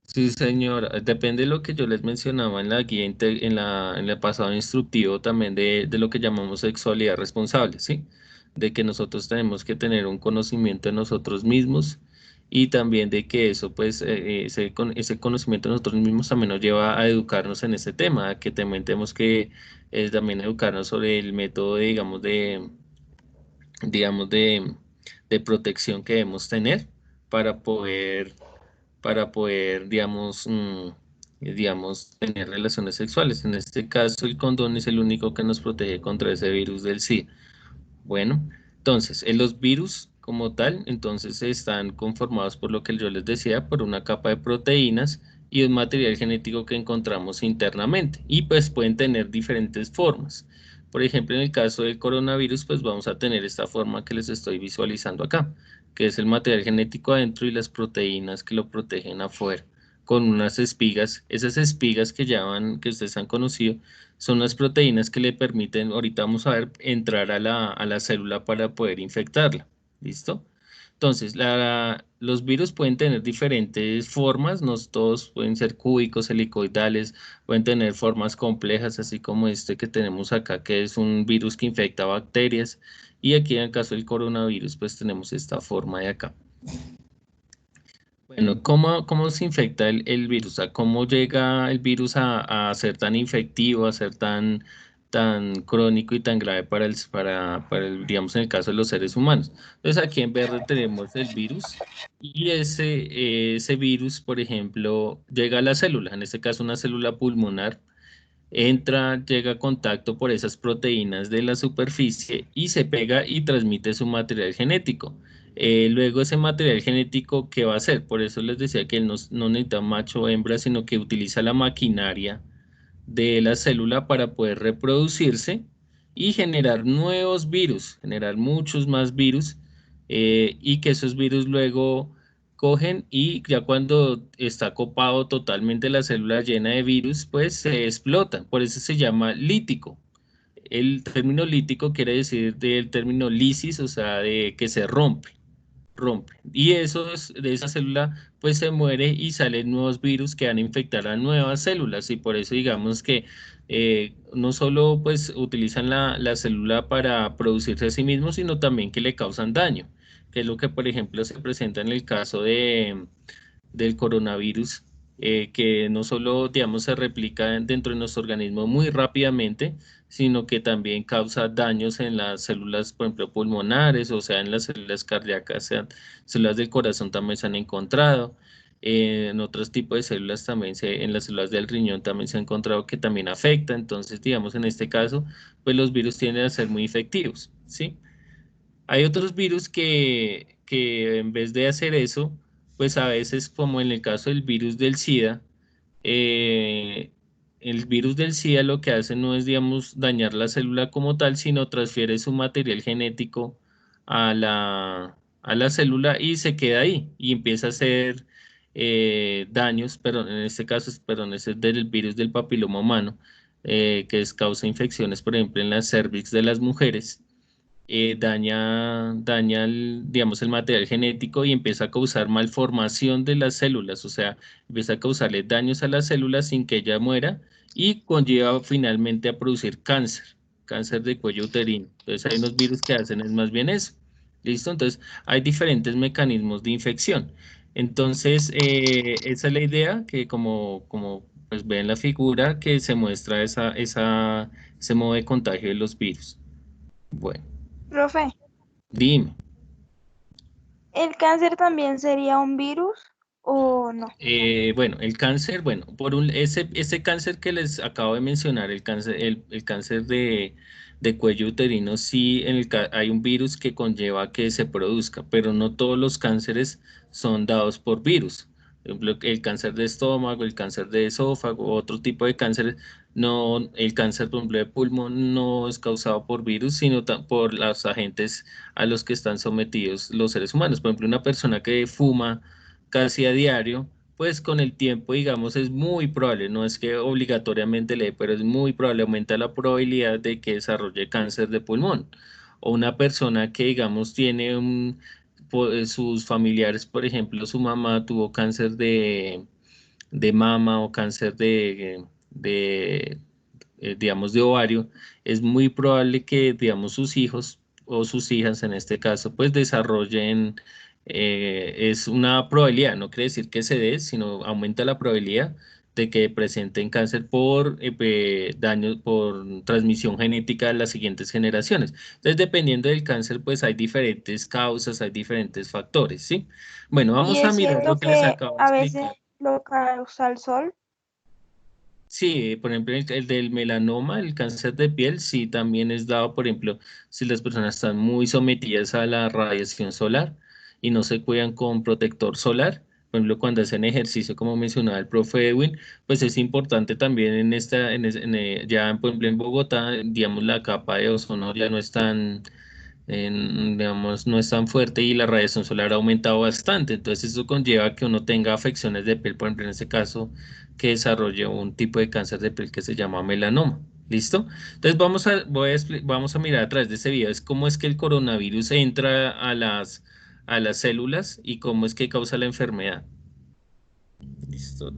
Sí, señora, depende de lo que yo les mencionaba en la guía, en el pasado instructivo también de lo que llamamos sexualidad responsable, ¿sí? De que nosotros tenemos que tener un conocimiento de nosotros mismos y también de que eso, pues, ese conocimiento de nosotros mismos también nos lleva a educarnos en ese tema, a que también tenemos que también educarnos sobre el método, digamos, de protección que debemos tener para poder digamos, digamos, tener relaciones sexuales. En este caso, el condón es el único que nos protege contra ese virus del SIDA. Bueno, entonces, en los virus como tal, entonces están conformados por lo que yo les decía, por una capa de proteínas y un material genético que encontramos internamente y pues pueden tener diferentes formas. Por ejemplo, en el caso del coronavirus, pues vamos a tener esta forma que les estoy visualizando acá, que es el material genético adentro y las proteínas que lo protegen afuera, con unas espigas. Esas espigas que llaman, que ustedes han conocido, son las proteínas que le permiten, ahorita vamos a ver, entrar a la célula para poder infectarla. ¿Listo? Entonces, los virus pueden tener diferentes formas, no todos pueden ser cúbicos, helicoidales, pueden tener formas complejas, así como este que tenemos acá, que es un virus que infecta bacterias, y aquí en el caso del coronavirus, pues tenemos esta forma de acá. Bueno, ¿cómo se infecta el virus? O sea, ¿cómo llega el virus a ser tan infectivo, a ser tan crónico y tan grave digamos, en el caso de los seres humanos? Entonces, aquí en verde tenemos el virus y ese virus, por ejemplo, llega a la célula, en este caso una célula pulmonar, llega a contacto por esas proteínas de la superficie y se pega y transmite su material genético. Luego ese material genético, ¿qué va a hacer? Por eso les decía que él no necesita macho o hembra, sino que utiliza la maquinaria de la célula para poder reproducirse y generar nuevos virus, generar muchos más virus, y que esos virus luego cogen y ya cuando está copado totalmente la célula llena de virus, pues se explota. Por eso se llama lítico. El término lítico quiere decir del término lisis, o sea, de que se rompe. Y de esa célula pues se muere y salen nuevos virus que van a infectar a nuevas células y por eso digamos que no solo pues utilizan la célula para producirse a sí mismos, sino también que le causan daño, que es lo que por ejemplo se presenta en el caso del coronavirus, que no solo, digamos, se replica dentro de nuestro organismo muy rápidamente, sino que también causa daños en las células, por ejemplo, pulmonares, o sea, en las células cardíacas, sean células del corazón también se han encontrado. En otros tipos de células también, en las células del riñón también se ha encontrado que también afecta. Entonces, digamos, en este caso, pues los virus tienden a ser muy efectivos, ¿sí? Hay otros virus que en vez de hacer eso, pues a veces, como en el caso del virus del SIDA, eh, el virus del SIDA lo que hace no es, digamos, dañar la célula como tal, sino transfiere su material genético a la célula y se queda ahí y empieza a hacer daños, pero en este caso, perdón, ese es del virus del papiloma humano, causa infecciones, por ejemplo, en la cervix de las mujeres. Daña digamos, el material genético y empieza a causar malformación de las células, o sea, empieza a causarle daños a las células sin que ella muera y conlleva finalmente a producir cáncer de cuello uterino. Entonces hay unos virus que hacen es más bien eso. ¿Listo? Entonces hay diferentes mecanismos de infección. Entonces, esa es la idea que como pues ven la figura que se muestra ese modo de contagio de los virus. Bueno. Profe, Dime. ¿el cáncer también sería un virus o no? Bueno, el cáncer, bueno, ese cáncer que les acabo de mencionar, el cáncer de cuello uterino, sí, hay un virus que conlleva que se produzca, pero no todos los cánceres son dados por virus. Por ejemplo, el cáncer de estómago, el cáncer de esófago, otro tipo de cánceres, no, el cáncer, por ejemplo, de pulmón no es causado por virus, sino por los agentes a los que están sometidos los seres humanos. Por ejemplo, una persona que fuma casi a diario, pues con el tiempo, digamos, es muy probable, no es que obligatoriamente le dé, pero es muy probable, aumenta la probabilidad de que desarrolle cáncer de pulmón. O una persona que, digamos, tiene sus familiares, por ejemplo, su mamá tuvo cáncer de mama o cáncer digamos, de ovario, es muy probable que, digamos, sus hijos o sus hijas en este caso, pues desarrollen, es una probabilidad, no quiere decir que se dé, sino aumenta la probabilidad de que presenten cáncer por daños, por transmisión genética a las siguientes generaciones. Entonces, dependiendo del cáncer, pues hay diferentes causas, hay diferentes factores, ¿sí? Bueno, Y vamos a es mirar cierto lo que les que acabo de a veces explicar. lo causa el sol. Sí, por ejemplo, el del melanoma, el cáncer de piel, sí también es dado, por ejemplo, si las personas están muy sometidas a la radiación solar y no se cuidan con protector solar, por ejemplo, cuando hacen ejercicio, como mencionaba el profe Edwin, pues es importante también ya, por ejemplo, en Bogotá, digamos, la capa de ozono ya no es tan, digamos, no es tan fuerte y la radiación solar ha aumentado bastante. Entonces eso conlleva que uno tenga afecciones de piel, por ejemplo, en este caso, que desarrolle un tipo de cáncer de piel que se llama melanoma. ¿Listo? Entonces vamos a mirar a través de ese video, es cómo es que el coronavirus entra a las células y cómo es que causa la enfermedad. Listo.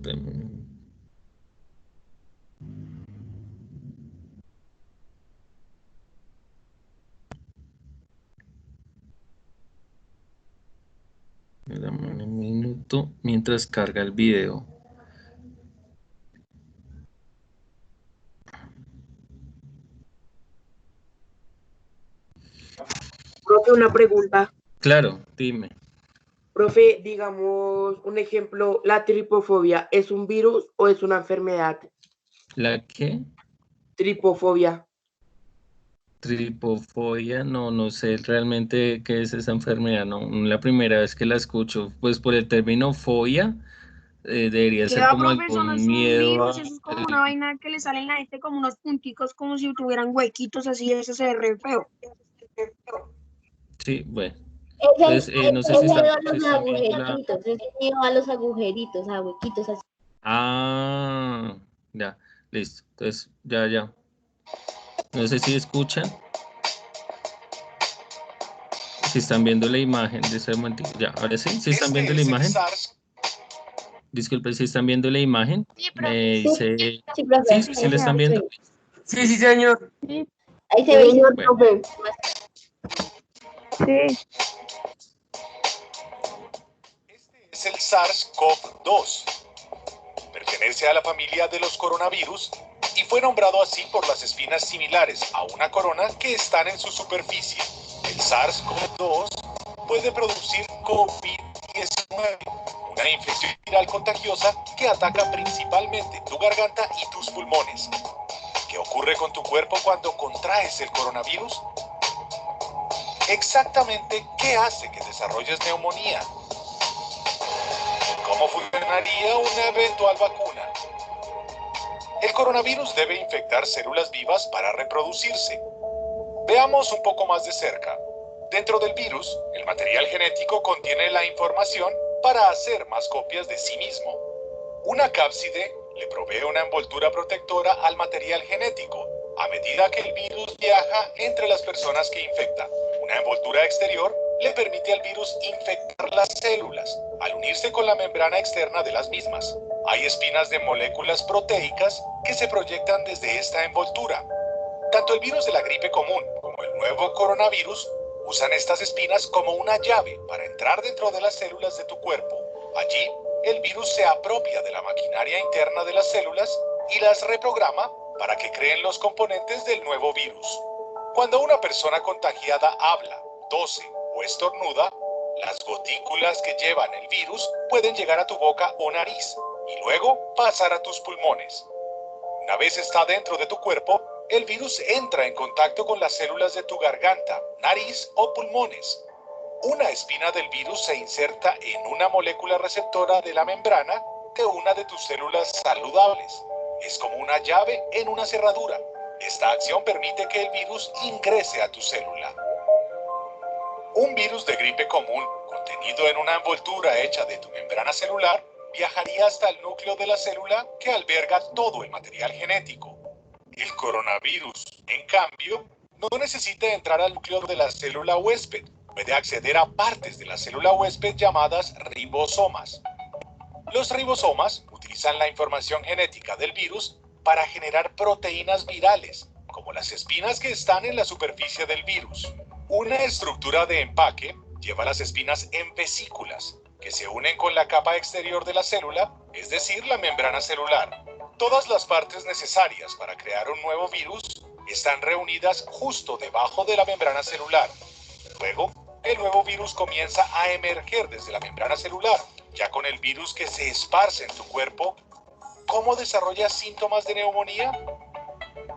Dame un minuto mientras carga el video. Profe, una pregunta. Claro, dime. Profe, digamos un ejemplo, ¿la tripofobia es un virus o es una enfermedad? ¿La qué? Tripofobia. Tripofobia, no sé realmente qué es esa enfermedad, no, la primera vez que la escucho, pues por el término fobia, debería ¿Qué ser va, como profe? Eso no algún es un miedo virus, eso es como una vaina que le sale en la gente como unos punticos, como si tuvieran huequitos así, eso se ve re feo. sí, bueno, Es el, entonces no sé es si miedo están, a si los están viendo la, agujeritos, es miedo a los agujeritos, a huequitos así. ya, listo, entonces ya, no sé si escuchan, si están viendo la imagen de ese momento, ya, ahora sí, si están viendo la imagen. Disculpe, si están viendo la imagen, Sí, me profe. dice, Sí, profe. sí, Ahí sí la se están ve. viendo. Sí, sí, señor. Sí, Ahí se ve, señor, Bueno, profe. sí. Es el SARS-CoV-2. Pertenece a la familia de los coronavirus y fue nombrado así por las espinas similares a una corona que están en su superficie. El SARS-CoV-2 puede producir COVID-19, una infección viral contagiosa que ataca principalmente tu garganta y tus pulmones. ¿Qué ocurre con tu cuerpo cuando contraes el coronavirus? Exactamente, ¿qué hace que desarrolles neumonía? ¿Cómo funcionaría una eventual vacuna? El coronavirus debe infectar células vivas para reproducirse. Veamos un poco más de cerca. Dentro del virus, el material genético contiene la información para hacer más copias de sí mismo. Una cápside le provee una envoltura protectora al material genético a medida que el virus viaja entre las personas que infecta. Una envoltura exterior le permite al virus infectar las células al unirse con la membrana externa de las mismas. Hay espinas de moléculas proteicas que se proyectan desde esta envoltura. Tanto el virus de la gripe común como el nuevo coronavirus usan estas espinas como una llave para entrar dentro de las células de tu cuerpo. Allí, el virus se apropia de la maquinaria interna de las células y las reprograma para que creen los componentes del nuevo virus. Cuando una persona contagiada habla, tose o estornuda, las gotículas que llevan el virus pueden llegar a tu boca o nariz y luego pasar a tus pulmones. Una vez está dentro de tu cuerpo, el virus entra en contacto con las células de tu garganta, nariz o pulmones. Una espina del virus se inserta en una molécula receptora de la membrana de una de tus células saludables. Es como una llave en una cerradura. Esta acción permite que el virus ingrese a tu célula. Un virus de gripe común, contenido en una envoltura hecha de tu membrana celular, viajaría hasta el núcleo de la célula que alberga todo el material genético. El coronavirus, en cambio, no necesita entrar al núcleo de la célula huésped. Puede acceder a partes de la célula huésped llamadas ribosomas. Los ribosomas utilizan la información genética del virus para generar proteínas virales, como las espinas que están en la superficie del virus. Una estructura de empaque lleva las espinas en vesículas, que se unen con la capa exterior de la célula, es decir, la membrana celular. Todas las partes necesarias para crear un nuevo virus están reunidas justo debajo de la membrana celular. Luego, el nuevo virus comienza a emerger desde la membrana celular. Ya con el virus que se esparce en tu cuerpo, ¿cómo desarrollas síntomas de neumonía?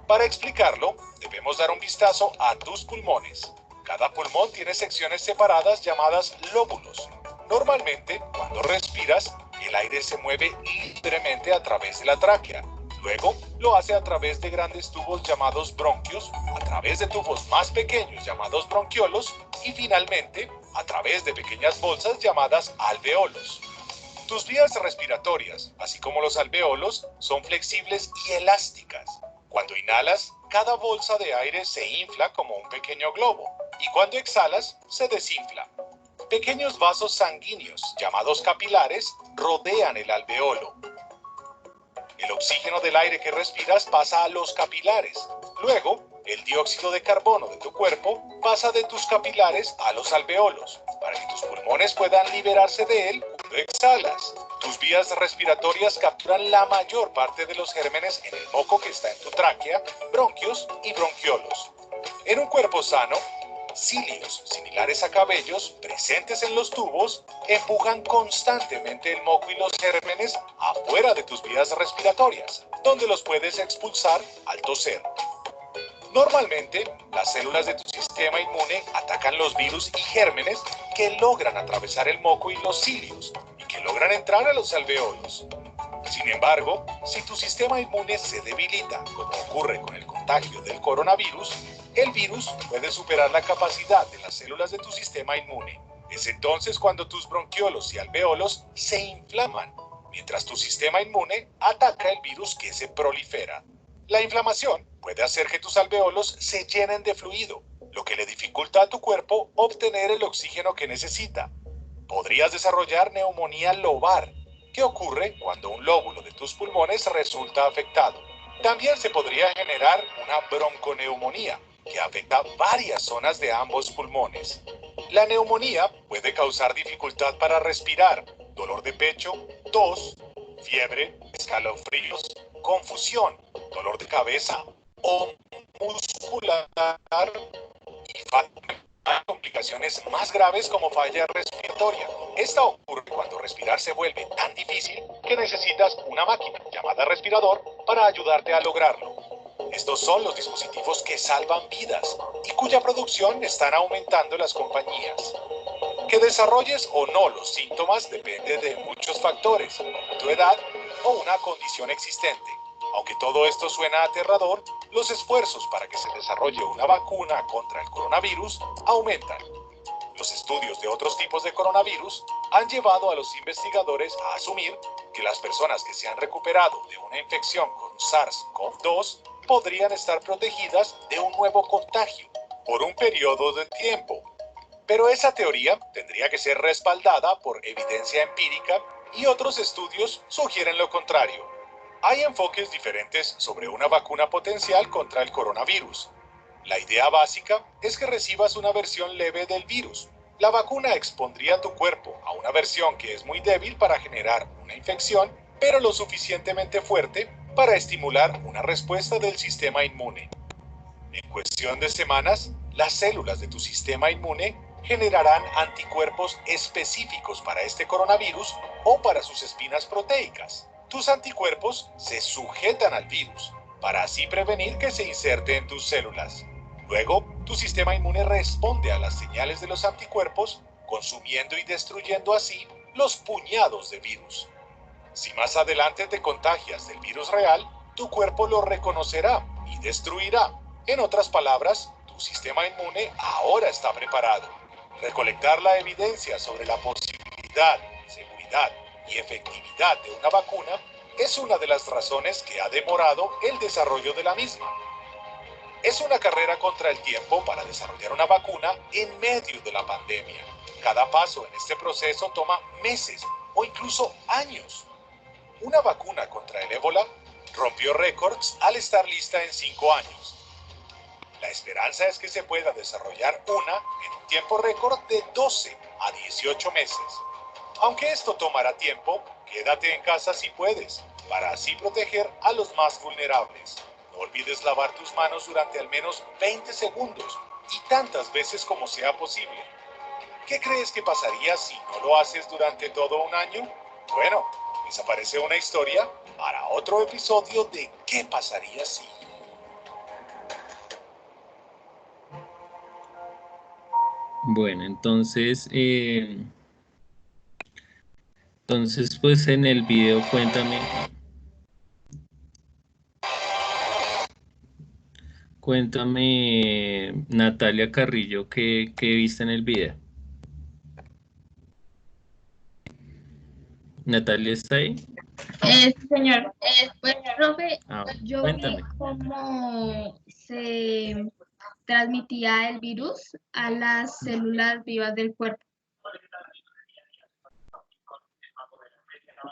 Para explicarlo, debemos dar un vistazo a tus pulmones. Cada pulmón tiene secciones separadas llamadas lóbulos. Normalmente, cuando respiras, el aire se mueve libremente a través de la tráquea. Luego, lo hace a través de grandes tubos llamados bronquios, a través de tubos más pequeños llamados bronquiolos y finalmente, a través de pequeñas bolsas llamadas alveolos. Tus vías respiratorias, así como los alveolos, son flexibles y elásticas. Cuando inhalas, cada bolsa de aire se infla como un pequeño globo y cuando exhalas, se desinfla. Pequeños vasos sanguíneos, llamados capilares, rodean el alveolo. El oxígeno del aire que respiras pasa a los capilares. Luego, el dióxido de carbono de tu cuerpo pasa de tus capilares a los alveolos, para que tus pulmones puedan liberarse de él cuando exhalas. Tus vías respiratorias capturan la mayor parte de los gérmenes en el moco que está en tu tráquea, bronquios y bronquiolos. En un cuerpo sano, cilios similares a cabellos presentes en los tubos empujan constantemente el moco y los gérmenes afuera de tus vías respiratorias, donde los puedes expulsar al toser. Normalmente, las células de tu sistema inmune atacan los virus y gérmenes que logran atravesar el moco y los cilios y que logran entrar a los alveolos. Sin embargo, si tu sistema inmune se debilita, como ocurre con el contagio del coronavirus, el virus puede superar la capacidad de las células de tu sistema inmune. Es entonces cuando tus bronquiolos y alveolos se inflaman, mientras tu sistema inmune ataca el virus que se prolifera. La inflamación puede hacer que tus alveolos se llenen de fluido, lo que le dificulta a tu cuerpo obtener el oxígeno que necesita. Podrías desarrollar neumonía lobar, que ocurre cuando un lóbulo de tus pulmones resulta afectado. También se podría generar una bronconeumonía, que afecta varias zonas de ambos pulmones. La neumonía puede causar dificultad para respirar, dolor de pecho, tos, fiebre, escalofríos, confusión, dolor de cabeza o muscular y complicaciones más graves como falla respiratoria. Esta ocurre cuando respirar se vuelve tan difícil que necesitas una máquina llamada respirador para ayudarte a lograrlo. Estos son los dispositivos que salvan vidas y cuya producción están aumentando las compañías. Que desarrolles o no los síntomas depende de muchos factores, tu edad o una condición existente. Aunque todo esto suena aterrador, los esfuerzos para que se desarrolle una vacuna contra el coronavirus aumentan. Los estudios de otros tipos de coronavirus han llevado a los investigadores a asumir que las personas que se han recuperado de una infección con SARS-CoV-2 podrían estar protegidas de un nuevo contagio por un periodo de tiempo. Pero esa teoría tendría que ser respaldada por evidencia empírica y otros estudios sugieren lo contrario. Hay enfoques diferentes sobre una vacuna potencial contra el coronavirus. La idea básica es que recibas una versión leve del virus. La vacuna expondría tu cuerpo a una versión que es muy débil para generar una infección, pero lo suficientemente fuerte para estimular una respuesta del sistema inmune. En cuestión de semanas, las células de tu sistema inmune generarán anticuerpos específicos para este coronavirus o para sus espinas proteicas. Tus anticuerpos se sujetan al virus para así prevenir que se inserte en tus células. Luego, tu sistema inmune responde a las señales de los anticuerpos, consumiendo y destruyendo así los puñados de virus. Si más adelante te contagias del virus real, tu cuerpo lo reconocerá y destruirá. En otras palabras, tu sistema inmune ahora está preparado. Recolectar la evidencia sobre la posibilidad, seguridad y efectividad de una vacuna es una de las razones que ha demorado el desarrollo de la misma. Es una carrera contra el tiempo para desarrollar una vacuna en medio de la pandemia. Cada paso en este proceso toma meses o incluso años. Una vacuna contra el ébola rompió récords al estar lista en 5 años. La esperanza es que se pueda desarrollar una en un tiempo récord de 12 a 18 meses. Aunque esto tomará tiempo, quédate en casa si puedes, para así proteger a los más vulnerables. No olvides lavar tus manos durante al menos 20 segundos y tantas veces como sea posible. ¿Qué crees que pasaría si no lo haces durante todo un año? Bueno, les aparece una historia para otro episodio de ¿Qué pasaría si? Bueno, entonces, pues en el video cuéntame, Natalia Carrillo, ¿qué viste en el video? ¿Natalia está ahí? Sí, señor. Pues, profe, yo vi Cuéntame. cómo se transmitía el virus a las células vivas del cuerpo.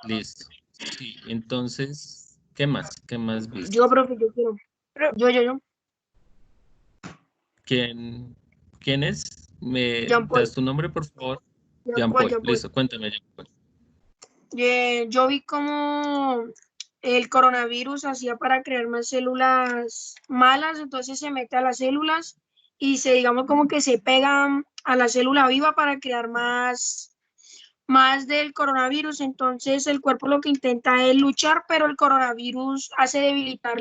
Listo. Sí, entonces, ¿qué más? ¿Qué más viste? Yo, profe, yo quiero. Yo. ¿Quién es? ¿Me Jean Paul. das tu nombre, por favor? Jean Paul. Listo, cuéntame, Jean Paul. Yo vi cómo el coronavirus hacía para crear más células malas, entonces se mete a las células y digamos como que se pegan a la célula viva para crear más del coronavirus. Entonces el cuerpo lo que intenta es luchar, pero el coronavirus hace debilitar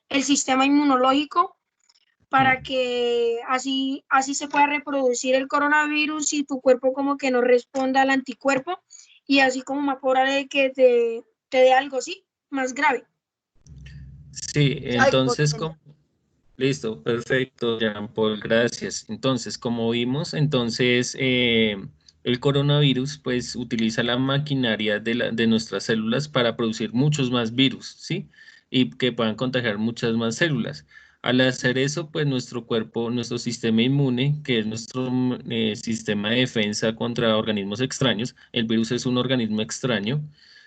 el sistema inmunológico para que así se pueda reproducir el coronavirus y tu cuerpo como que no responda al anticuerpo y así como más probable de que te dé algo así, más grave. Sí, entonces, listo, perfecto, Jean Paul, gracias. Entonces, como vimos, el coronavirus pues utiliza la maquinaria de nuestras células para producir muchos más virus, ¿sí? Y que puedan contagiar muchas más células. Al hacer eso, pues nuestro cuerpo, nuestro sistema inmune, que es nuestro sistema de defensa contra organismos extraños, el virus es un organismo extraño,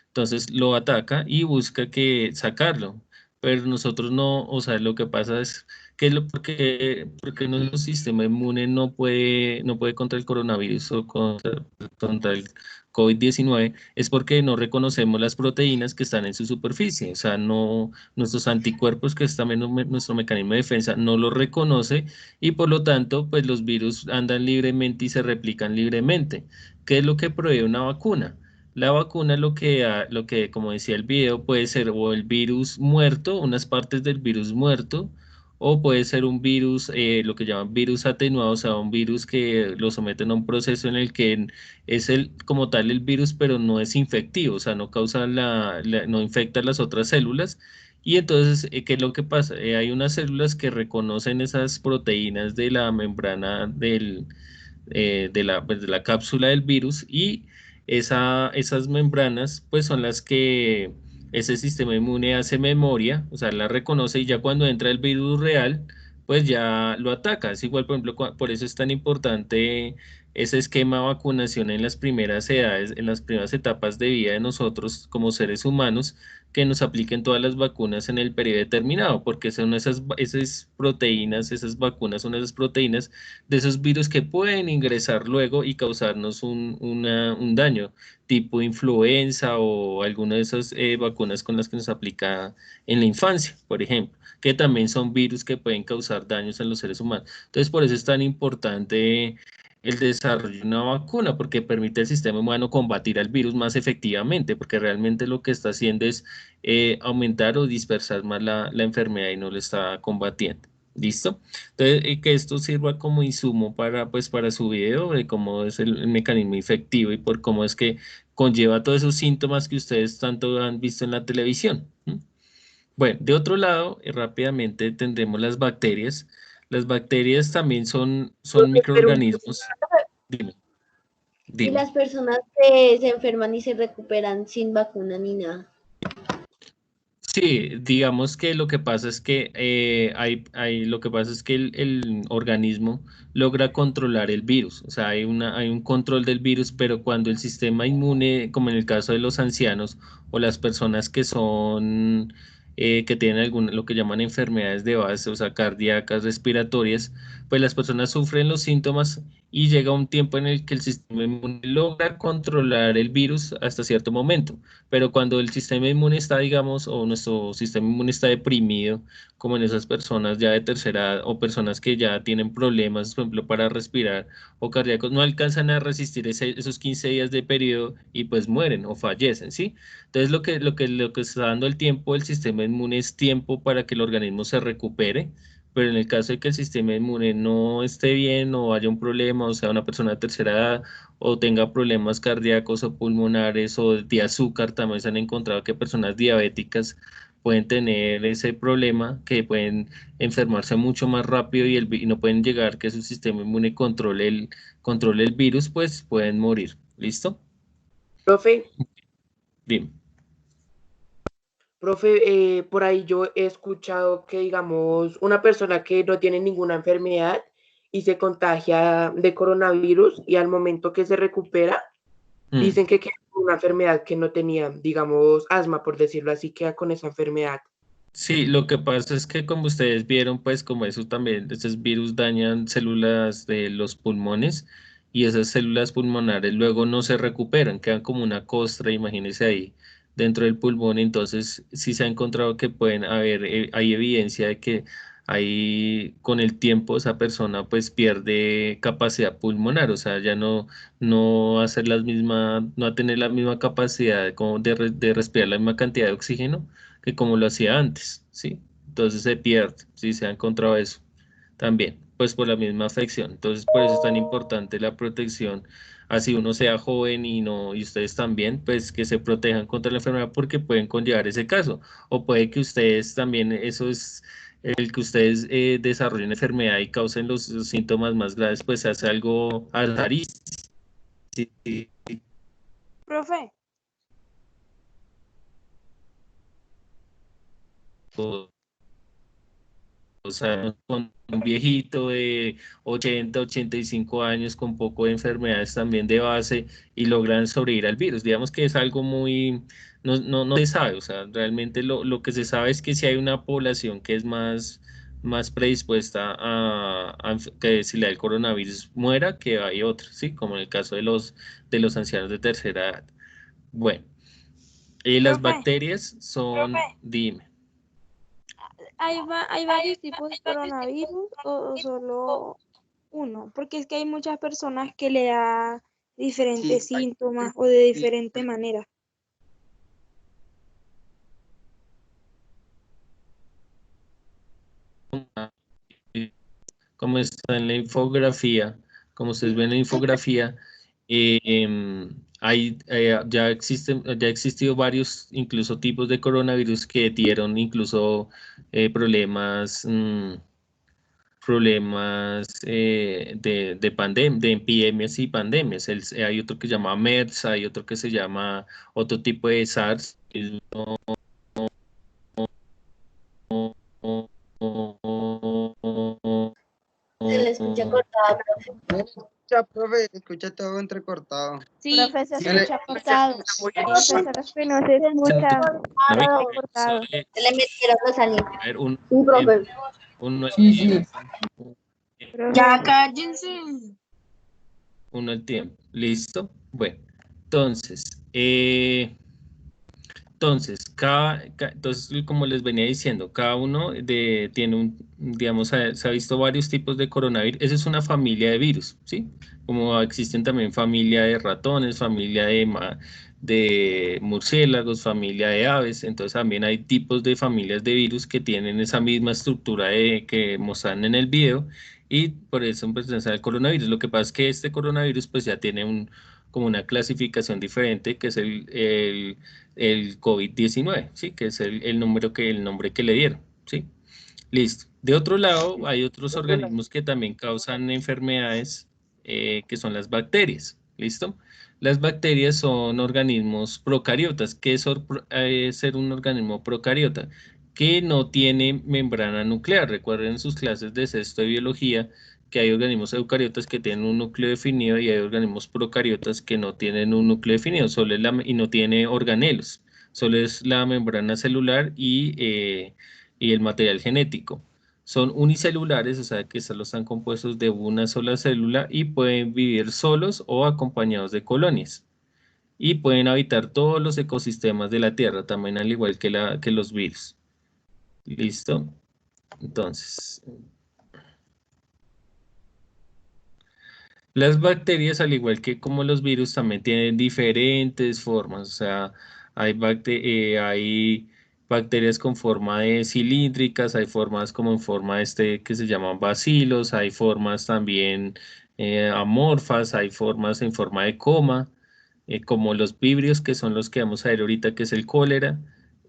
entonces lo ataca y busca sacarlo. Pero nosotros no, o sea, lo que pasa es porque nuestro sistema inmune no puede contra el coronavirus o contra el COVID-19, es porque no reconocemos las proteínas que están en su superficie, o sea, nuestros anticuerpos, que es también nuestro mecanismo de defensa, no los reconoce y por lo tanto, pues los virus andan libremente y se replican libremente. ¿Qué es lo que provee una vacuna? La vacuna lo que, como decía el video, puede ser o el virus muerto, unas partes del virus muerto, o puede ser un virus, lo que llaman virus atenuado, o sea, un virus que lo someten a un proceso en el que es como tal el virus, pero no es infectivo, o sea, no causa no infecta las otras células. Y entonces, ¿qué es lo que pasa? Hay unas células que reconocen esas proteínas de la membrana pues, de la cápsula del virus y esas membranas pues son las que ese sistema inmune hace memoria, o sea, la reconoce y ya cuando entra el virus real, pues ya lo ataca. Es igual, por ejemplo, por eso es tan importante ese esquema de vacunación en las primeras edades, en las primeras etapas de vida de nosotros como seres humanos, que nos apliquen todas las vacunas en el periodo determinado, porque son esas proteínas, esas vacunas son esas proteínas de esos virus que pueden ingresar luego y causarnos un daño, tipo influenza o alguna de esas vacunas con las que nos aplica en la infancia, por ejemplo, que también son virus que pueden causar daños en los seres humanos. Entonces, por eso es tan importante el desarrollo de una vacuna, porque permite al sistema humano combatir al virus más efectivamente, porque realmente lo que está haciendo es aumentar o dispersar más la enfermedad y no lo está combatiendo. ¿Listo? Entonces, que esto sirva como insumo pues, para su video de cómo es el mecanismo efectivo y por cómo es que conlleva todos esos síntomas que ustedes tanto han visto en la televisión. Bueno, de otro lado, rápidamente tendremos las bacterias. Las bacterias también son microorganismos. Dime. Y Dime. las personas que se enferman y se recuperan sin vacuna ni nada. Sí, digamos que lo que pasa es que lo que pasa es que el organismo logra controlar el virus, o sea, hay un control del virus, pero cuando el sistema inmune, como en el caso de los ancianos o las personas que son que tienen lo que llaman enfermedades de base, o sea, cardíacas, respiratorias, pues las personas sufren los síntomas y llega un tiempo en el que el sistema inmune logra controlar el virus hasta cierto momento. Pero cuando el sistema inmune está, digamos, o nuestro sistema inmune está deprimido, como en esas personas ya de tercera edad o personas que ya tienen problemas, por ejemplo, para respirar o cardíacos, no alcanzan a resistir esos 15 días de periodo y pues mueren o fallecen, ¿sí? Entonces lo que está dando el tiempo, el sistema inmune es tiempo para que el organismo se recupere. Pero en el caso de que el sistema inmune no esté bien o haya un problema, o sea, una persona de tercera edad o tenga problemas cardíacos o pulmonares o de azúcar, también se han encontrado que personas diabéticas pueden tener ese problema, que pueden enfermarse mucho más rápido y no pueden llegar que su sistema inmune controle el virus, pues pueden morir. ¿Listo? Profe, Dime. profe, por ahí yo he escuchado que, digamos, una persona que no tiene ninguna enfermedad y se contagia de coronavirus y al momento que se recupera, dicen que queda con una enfermedad que no tenía, digamos, asma, por decirlo así, queda con esa enfermedad. Sí, lo que pasa es que como ustedes vieron, pues como eso también, estos virus dañan células de los pulmones y esas células pulmonares luego no se recuperan, quedan como una costra, imagínense ahí dentro del pulmón. Entonces sí se ha encontrado que pueden haber, hay evidencia de que ahí con el tiempo esa persona pues pierde capacidad pulmonar, o sea, ya no va a ser no va a tener la misma capacidad como de respirar la misma cantidad de oxígeno que como lo hacía antes, ¿sí? Entonces se pierde, ¿sí? Se ha encontrado eso también, pues por la misma afección. Entonces por eso es tan importante la protección, así uno sea joven y ustedes también, pues que se protejan contra la enfermedad porque pueden conllevar ese caso. O puede que ustedes también, eso es el que ustedes desarrollen enfermedad y causen los síntomas más graves, pues se hace algo azarístico. Profe, O sea, con un viejito de 80, 85 años con poco de enfermedades también de base y logran sobrevivir al virus. Digamos que es algo muy, no se sabe, o sea, realmente lo que se sabe es que si hay una población que es más predispuesta a que si le da el coronavirus muera, que hay otros, ¿sí? Como en el caso de los ancianos de tercera edad. Bueno, las profe, bacterias son, dime. ¿hay varios tipos de coronavirus o solo uno? Porque es que hay muchas personas que le da diferentes síntomas o de diferente manera. Como está en la infografía, como ustedes ven en la infografía, ya ha existido varios incluso tipos de coronavirus que dieron incluso problemas de epidemias y pandemias. Hay otro que se llama MERS, hay otro que se llama otro tipo de SARS. Se le escucha cortado, profe. Escucha todo entrecortado. Sí, Profe, se sí, escucha cortado. Profesor, es que no se escucha. Está cortado. Se le metieron los años. A ver, Sí, profe. Ya cállense. Uno al tiempo. ¿Listo? Bueno, entonces, como les venía diciendo, cada uno tiene digamos, se ha visto varios tipos de coronavirus. Esa es una familia de virus, ¿sí? Como existen también familia de ratones, familia de murciélagos, familia de aves. Entonces también hay tipos de familias de virus que tienen esa misma estructura que mostraron en el video y por eso pertenece al coronavirus. Lo que pasa es que este coronavirus pues ya tiene como una clasificación diferente, que es el COVID-19, ¿sí? Que es el nombre que le dieron, ¿sí? Listo. De otro lado, hay otros organismos que también causan enfermedades, que son las bacterias, ¿Listo? Las bacterias son organismos procariotas. ¿Qué es ser un organismo procariota? Que no tiene membrana nuclear. Recuerden en sus clases de sexto de biología que hay organismos eucariotas que tienen un núcleo definido y hay organismos procariotas que no tienen un núcleo definido y no tiene organelos. Solo es la membrana celular y el material genético. Son unicelulares, o sea que solo están compuestos de una sola célula y pueden vivir solos o acompañados de colonias. Y pueden habitar todos los ecosistemas de la Tierra, también al igual que los virus. ¿Listo? Entonces, las bacterias, al igual que como los virus, también tienen diferentes formas. O sea, hay bacterias con forma de cilíndricas, hay formas como en forma que se llaman bacilos, hay formas también amorfas, hay formas en forma de coma, como los vibrios, que son los que vamos a ver ahorita, que es el cólera.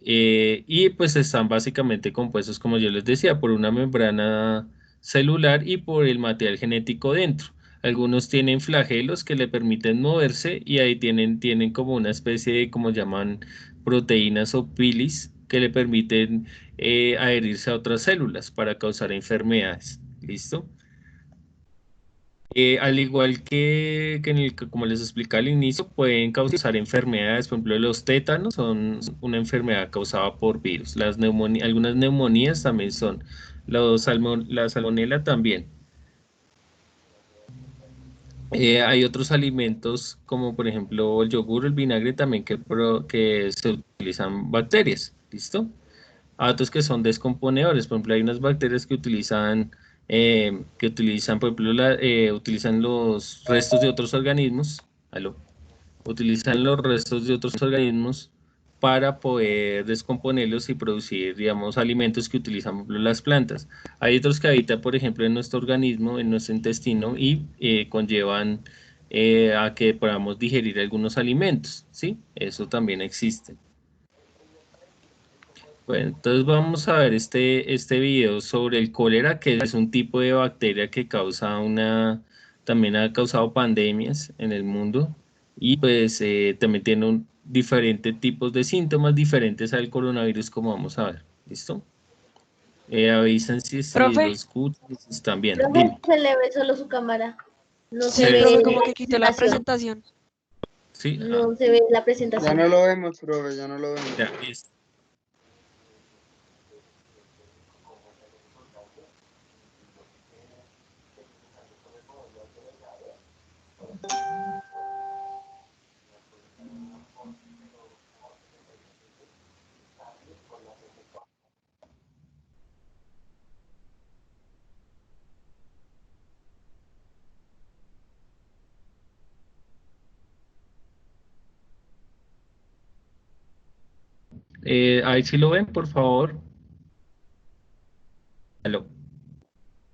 Y pues están básicamente compuestos, como yo les decía, por una membrana celular y por el material genético dentro. Algunos tienen flagelos que le permiten moverse y ahí tienen como una especie de, como llaman, proteínas o pilis que le permiten adherirse a otras células para causar enfermedades. ¿Listo? Al igual como les explicaba al inicio, pueden causar enfermedades. Por ejemplo, los tétanos son una enfermedad causada por virus. Algunas neumonías también son. La salmonela también. Hay otros alimentos como por ejemplo el yogur, el vinagre también que se utilizan bacterias, ¿listo? Hay otros que son descomponedores, por ejemplo hay unas bacterias que utilizan por ejemplo, utilizan los restos de otros organismos, ¿aló? Utilizan los restos de otros organismos para poder descomponerlos y producir, digamos, alimentos que utilizan, por ejemplo, las plantas. Hay otros que habitan, por ejemplo, en nuestro organismo, en nuestro intestino y conllevan a que podamos digerir algunos alimentos, ¿sí? Eso también existe. Bueno, entonces vamos a ver este video sobre el cólera, que es un tipo de bacteria que también ha causado pandemias en el mundo y pues también tiene diferentes tipos de síntomas diferentes al coronavirus, como vamos a ver. ¿Listo? Avisan si lo Profe, escuchan, si están bien. Profe, Dime. se le ve solo su cámara. No sí, se ve profe, la como que quité la presentación. presentación. Sí, No se ve la Ya presentación. no lo vemos, profe, ya no lo vemos. ya, listo. Ahí sí lo ven, por favor. Aló.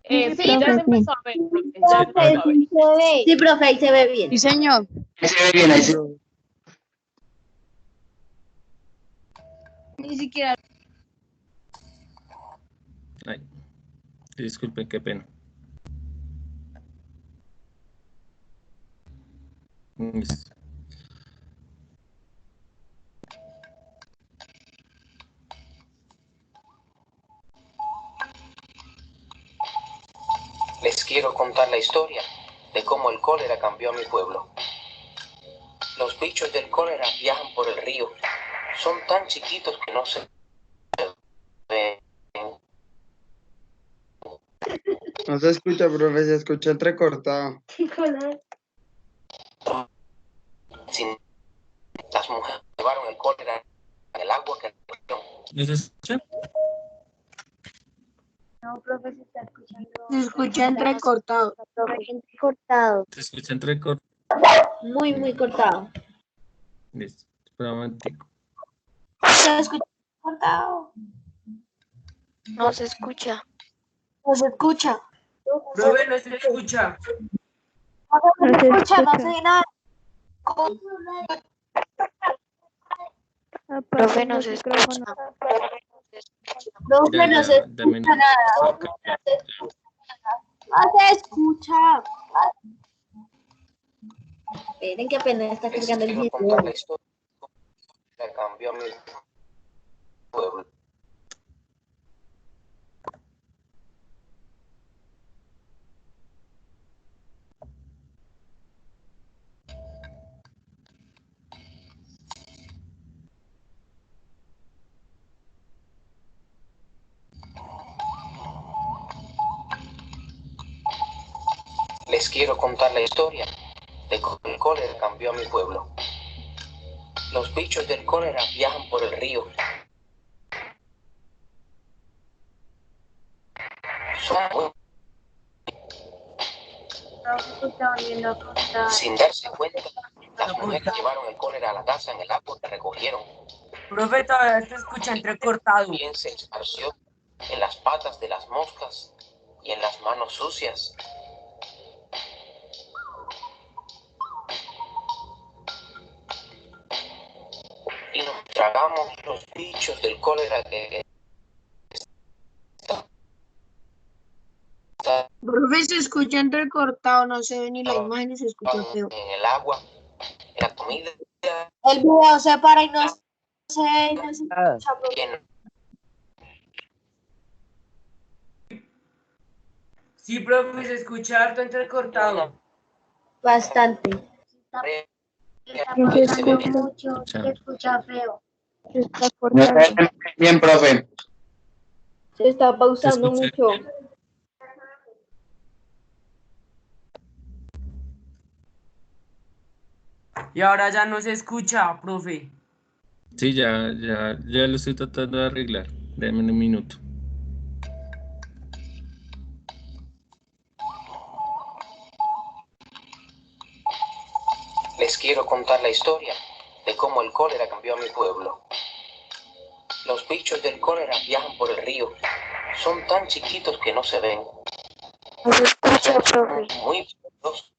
Sí, ya se empezó a ver, profe. Ya se Profe, empezó a ver. sí se ve. Sí, profe, ahí se ve bien. Sí, señor. Ahí se ve bien, ahí se ve. Ni siquiera. Ay, disculpen, qué pena. Listo. Les quiero contar la historia de cómo el cólera cambió a mi pueblo. Los bichos del cólera viajan por el río. Son tan chiquitos que no se ven. No se escucha, profe, se escucha entrecortado. Las mujeres llevaron el cólera en el agua que ¿No se escucha? No, profe, se está escuchando. Se escucha entrecortado. Profe, entrecortado. Se escucha entrecortado. Muy, muy cortado. Listo. Espera un momentico. Se escucha cortado. No se escucha. No se escucha. Profe, no se escucha. No se escucha, no se nada. Profe, no se escucha. Profe, no se escucha nada. No se escucha. Esperen que apenas está Les cargando el quiero video. contar la historia que cambió mi pueblo. Les quiero contar la historia de cómo el cólera cambió a mi pueblo. Los bichos del cólera viajan por el río. Sin darse cuenta, las mujeres llevaron el cólera a la taza en el agua que recogieron. Profe, todavía se escucha entrecortado. También se esparció en las patas de las moscas y en las manos sucias. Y nos tragamos los bichos del cólera que Profe, se escucha entrecortado, no se ve ni la imagen y se escucha feo. en el agua, en la comida. El video se para y no se escucha. Sí, profe, se escucha harto entrecortado. Bastante. Se escucha mucho, se escucha feo. Se está cortando. Bien, profe. Se está pausando mucho. Y ahora ya no se escucha, profe. Sí, ya lo estoy tratando de arreglar. Deme un minuto. Les quiero contar la historia de cómo el cólera cambió a mi pueblo. Los bichos del cólera viajan por el río. Son tan chiquitos que no se ven. No se escucha, profe. Muy peligrosos.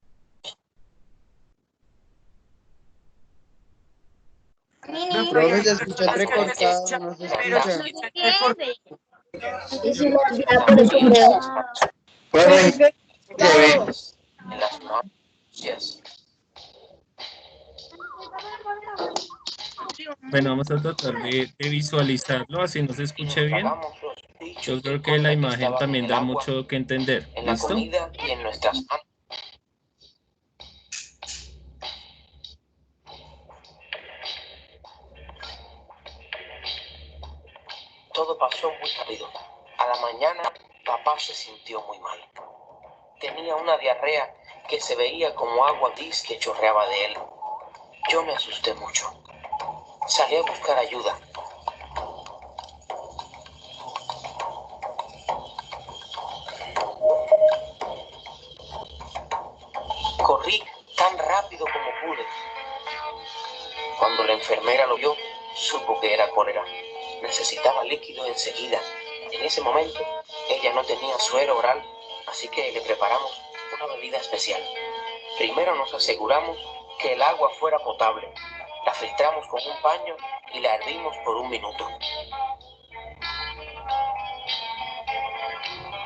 Profe, se escucha entrecortado, no se escucha. Y se lo olvida por eso creo. Profe, En las manos. Bueno, vamos a tratar de visualizarlo, así no se escuche bien. Yo creo que la imagen también da mucho que entender. En la ¿Listo? comida y en nuestras manos. Todo pasó muy rápido. A la mañana, papá se sintió muy mal. Tenía una diarrea que se veía como agua gris que chorreaba de él. Yo me asusté mucho. Salí a buscar ayuda. Corrí tan rápido como pude. Cuando la enfermera lo vio, supo que era cólera. Necesitaba líquido enseguida. En ese momento, ella no tenía suero oral, así que le preparamos una bebida especial. Primero nos aseguramos que el agua fuera potable. La filtramos con un paño y la hervimos por 1 minuto.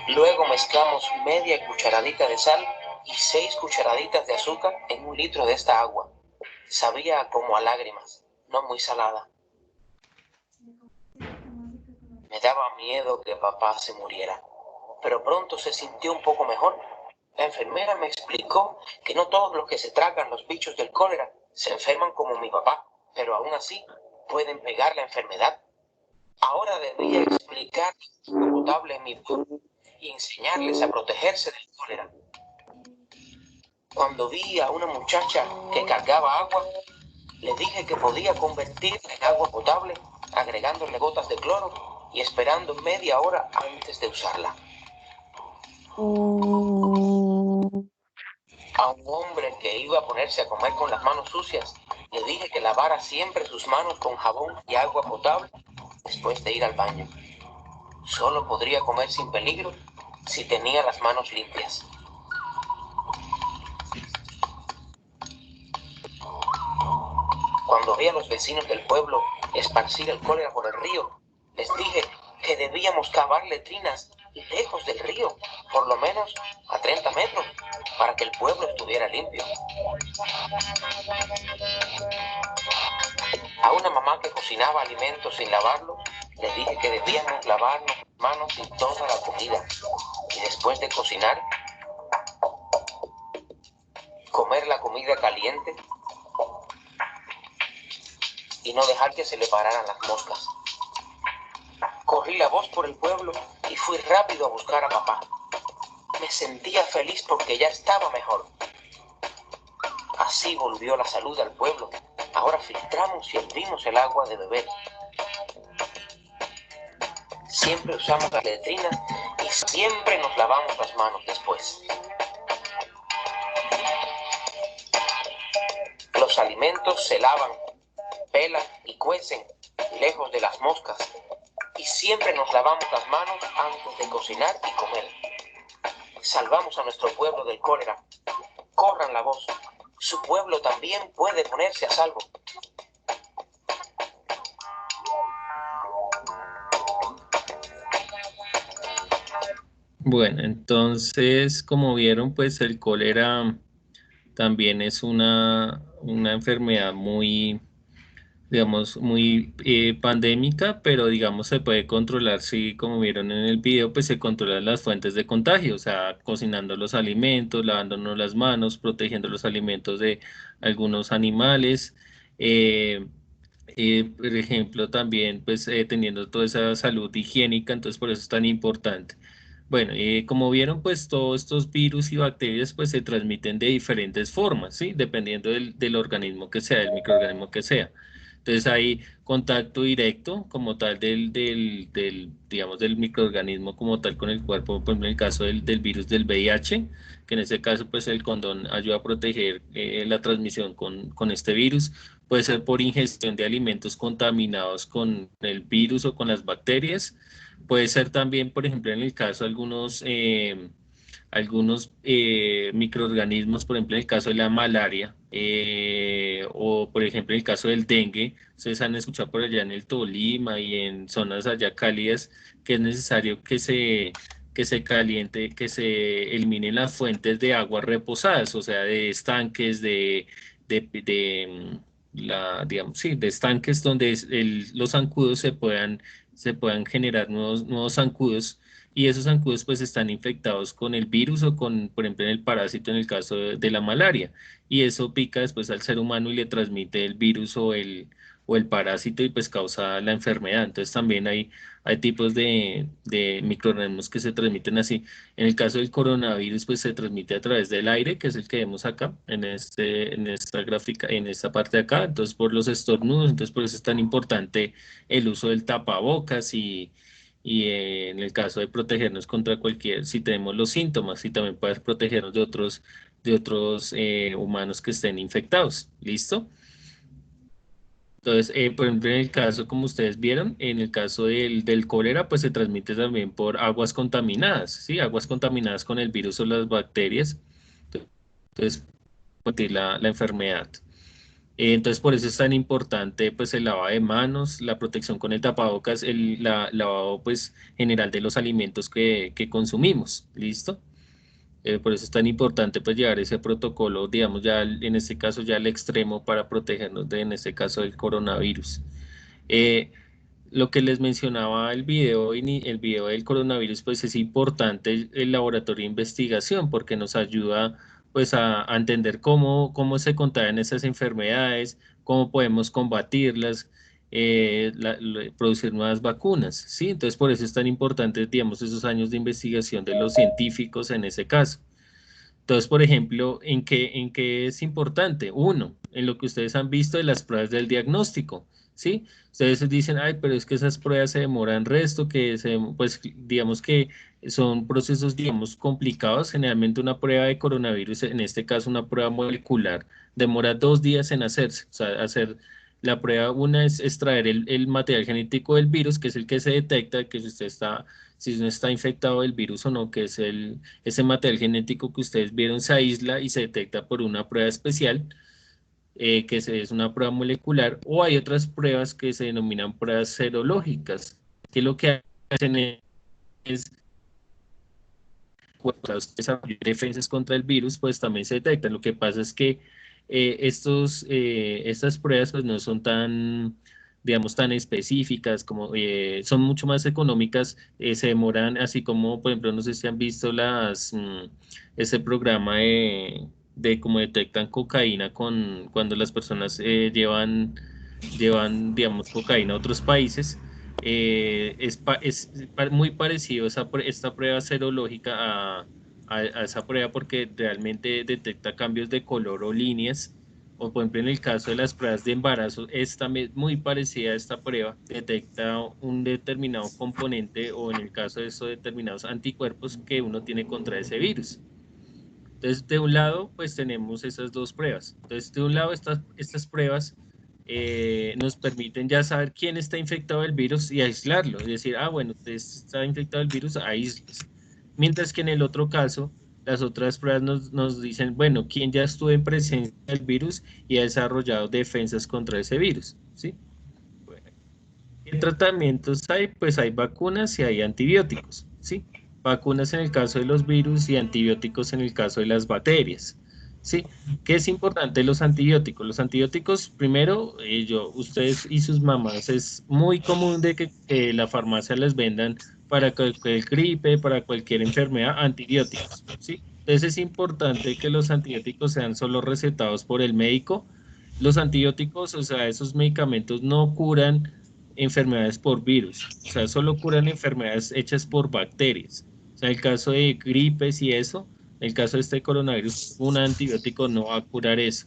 Luego mezclamos media cucharadita de sal y 6 cucharaditas de azúcar en 1 litro de esta agua. Sabía como a lágrimas, no muy salada. Me daba miedo que papá se muriera, pero pronto se sintió un poco mejor. La enfermera me explicó que no todos los que se tragan los bichos del cólera se enferman como mi papá, pero aún así pueden pegar la enfermedad. Ahora debía explicar el agua potable en mi pueblo y enseñarles a protegerse del cólera. Cuando vi a una muchacha que cargaba agua, le dije que podía convertirla en agua potable agregándole gotas de cloro y esperando media hora antes de usarla. A un hombre que iba a ponerse a comer con las manos sucias, le dije que lavara siempre sus manos con jabón y agua potable después de ir al baño. Solo podría comer sin peligro si tenía las manos limpias. Cuando vi a los vecinos del pueblo esparcir el cólera por el río, les dije que debíamos cavar letrinas lejos del río, por lo menos a 30 metros, para que el pueblo estuviera limpio. A una mamá que cocinaba alimentos sin lavarlos, le dije que debíamos lavarnos las manos y toda la comida. Y después de cocinar, comer la comida caliente y no dejar que se le pararan las moscas. Corrí la voz por el pueblo y fui rápido a buscar a papá. Me sentía feliz porque ya estaba mejor. Así volvió la salud al pueblo. Ahora filtramos y hervimos el agua de beber. Siempre usamos la letrina y siempre nos lavamos las manos después. Los alimentos se lavan, pelan y cuecen lejos de las moscas. Y siempre nos lavamos las manos antes de cocinar y comer. Salvamos a nuestro pueblo del cólera. Corran la voz. Su pueblo también puede ponerse a salvo. Bueno, entonces, como vieron, pues el cólera también es una enfermedad muy, digamos, muy pandémica, pero digamos se puede controlar, sí, como vieron en el video, pues se controlan las fuentes de contagio, o sea, cocinando los alimentos, lavándonos las manos, protegiendo los alimentos de algunos animales, por ejemplo, también pues teniendo toda esa salud higiénica, entonces por eso es tan importante. Bueno, como vieron, pues todos estos virus y bacterias pues se transmiten de diferentes formas, ¿sí? Dependiendo del organismo que sea, del microorganismo que sea. Entonces hay contacto directo como tal digamos, del microorganismo como tal con el cuerpo, por ejemplo, en el caso del virus del VIH, que en este caso pues el condón ayuda a proteger la transmisión con este virus. Puede ser por ingestión de alimentos contaminados con el virus o con las bacterias. Puede ser también, por ejemplo, en el caso de algunos microorganismos, por ejemplo, en el caso de la malaria, o por ejemplo, en el caso del dengue. Ustedes han escuchado por allá en el Tolima y en zonas allá cálidas que es necesario que se caliente, que se eliminen las fuentes de agua reposadas, o sea, de estanques, digamos, sí, de estanques donde los zancudos se puedan generar nuevos zancudos, y esos zancudos pues están infectados con el virus o con, por ejemplo, en el parásito en el caso de la malaria, y eso pica después al ser humano y le transmite el virus o el parásito y pues causa la enfermedad. Entonces también hay tipos de microorganismos que se transmiten así. En el caso del coronavirus pues se transmite a través del aire, que es el que vemos acá en esta gráfica, en esta parte de acá, entonces por los estornudos. Entonces por eso es tan importante el uso del tapabocas y en el caso de protegernos contra si tenemos los síntomas, y también poder protegernos de otros humanos que estén infectados. ¿Listo? Entonces, por ejemplo, en el caso, como ustedes vieron, en el caso del cólera, pues se transmite también por aguas contaminadas, ¿sí? Aguas contaminadas con el virus o las bacterias. Entonces, puede la enfermedad. Entonces, por eso es tan importante pues el lavado de manos, la protección con el tapabocas, el lavado pues general de los alimentos que consumimos. ¿Listo? Por eso es tan importante pues llevar ese protocolo, digamos, ya en este caso ya al extremo para protegernos en este caso del coronavirus. Lo que les mencionaba el video del coronavirus, pues es importante el laboratorio de investigación, porque nos ayuda pues a entender cómo se contagian esas enfermedades, cómo podemos combatirlas, producir nuevas vacunas, ¿sí? Entonces por eso es tan importante, digamos, esos años de investigación de los científicos en ese caso. Entonces, por ejemplo, ¿en qué es importante? Uno, en lo que ustedes han visto de las pruebas del diagnóstico, ¿sí? Ustedes dicen, ay, pero es que esas pruebas se demoran resto, pues digamos que son procesos, digamos, complicados. Generalmente una prueba de coronavirus, en este caso una prueba molecular, demora 2 días en hacerse. O sea, hacer la prueba, una es extraer el material genético del virus, que es el que se detecta, que si uno está infectado del virus o no, que es ese material genético que ustedes vieron, se aísla y se detecta por una prueba especial, que es una prueba molecular, o hay otras pruebas que se denominan pruebas serológicas, que lo que hacen es anticuerpos, desarrollo de defensas contra el virus, pues también se detectan. Lo que pasa es que estas pruebas pues no son tan, digamos, tan específicas, como son mucho más económicas, se demoran, así como, por ejemplo, no sé si han visto ese programa de cómo detectan cocaína cuando las personas llevan, digamos, cocaína a otros países. Muy parecido esta prueba serológica a esa prueba, porque realmente detecta cambios de color o líneas, o por ejemplo en el caso de las pruebas de embarazo es también muy parecida a esta prueba, detecta un determinado componente o en el caso de estos determinados anticuerpos que uno tiene contra ese virus. Entonces, de un lado, pues tenemos esas dos pruebas. Entonces, de un lado, estas pruebas nos permiten ya saber quién está infectado del virus y aislarlo. Es decir, bueno, usted está infectado del virus, aíslese. Mientras que en el otro caso, las otras pruebas nos dicen, bueno, quién ya estuvo en presencia del virus y ha desarrollado defensas contra ese virus, ¿sí? Bueno, ¿qué tratamientos hay? Pues hay vacunas y hay antibióticos, ¿sí? Vacunas en el caso de los virus y antibióticos en el caso de las bacterias, ¿sí? ¿Qué es importante los antibióticos? Los antibióticos, primero, ustedes y sus mamás, es muy común de que la farmacia les vendan para cualquier gripe, para cualquier enfermedad, antibióticos, ¿sí? Entonces es importante que los antibióticos sean solo recetados por el médico. Los antibióticos, o sea, esos medicamentos no curan enfermedades por virus, o sea, solo curan enfermedades hechas por bacterias. O sea, el caso de gripes y eso, el caso de este coronavirus, un antibiótico no va a curar eso.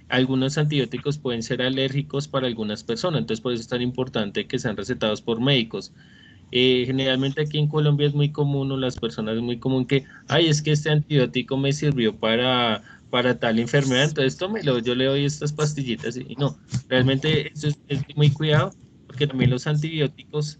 Algunos antibióticos pueden ser alérgicos para algunas personas, entonces por eso es tan importante que sean recetados por médicos. Generalmente aquí en Colombia es muy común, o las personas es muy común que, es que este antibiótico me sirvió para tal enfermedad, entonces tómelo, yo le doy estas pastillitas y no, realmente eso es muy cuidado, porque también los antibióticos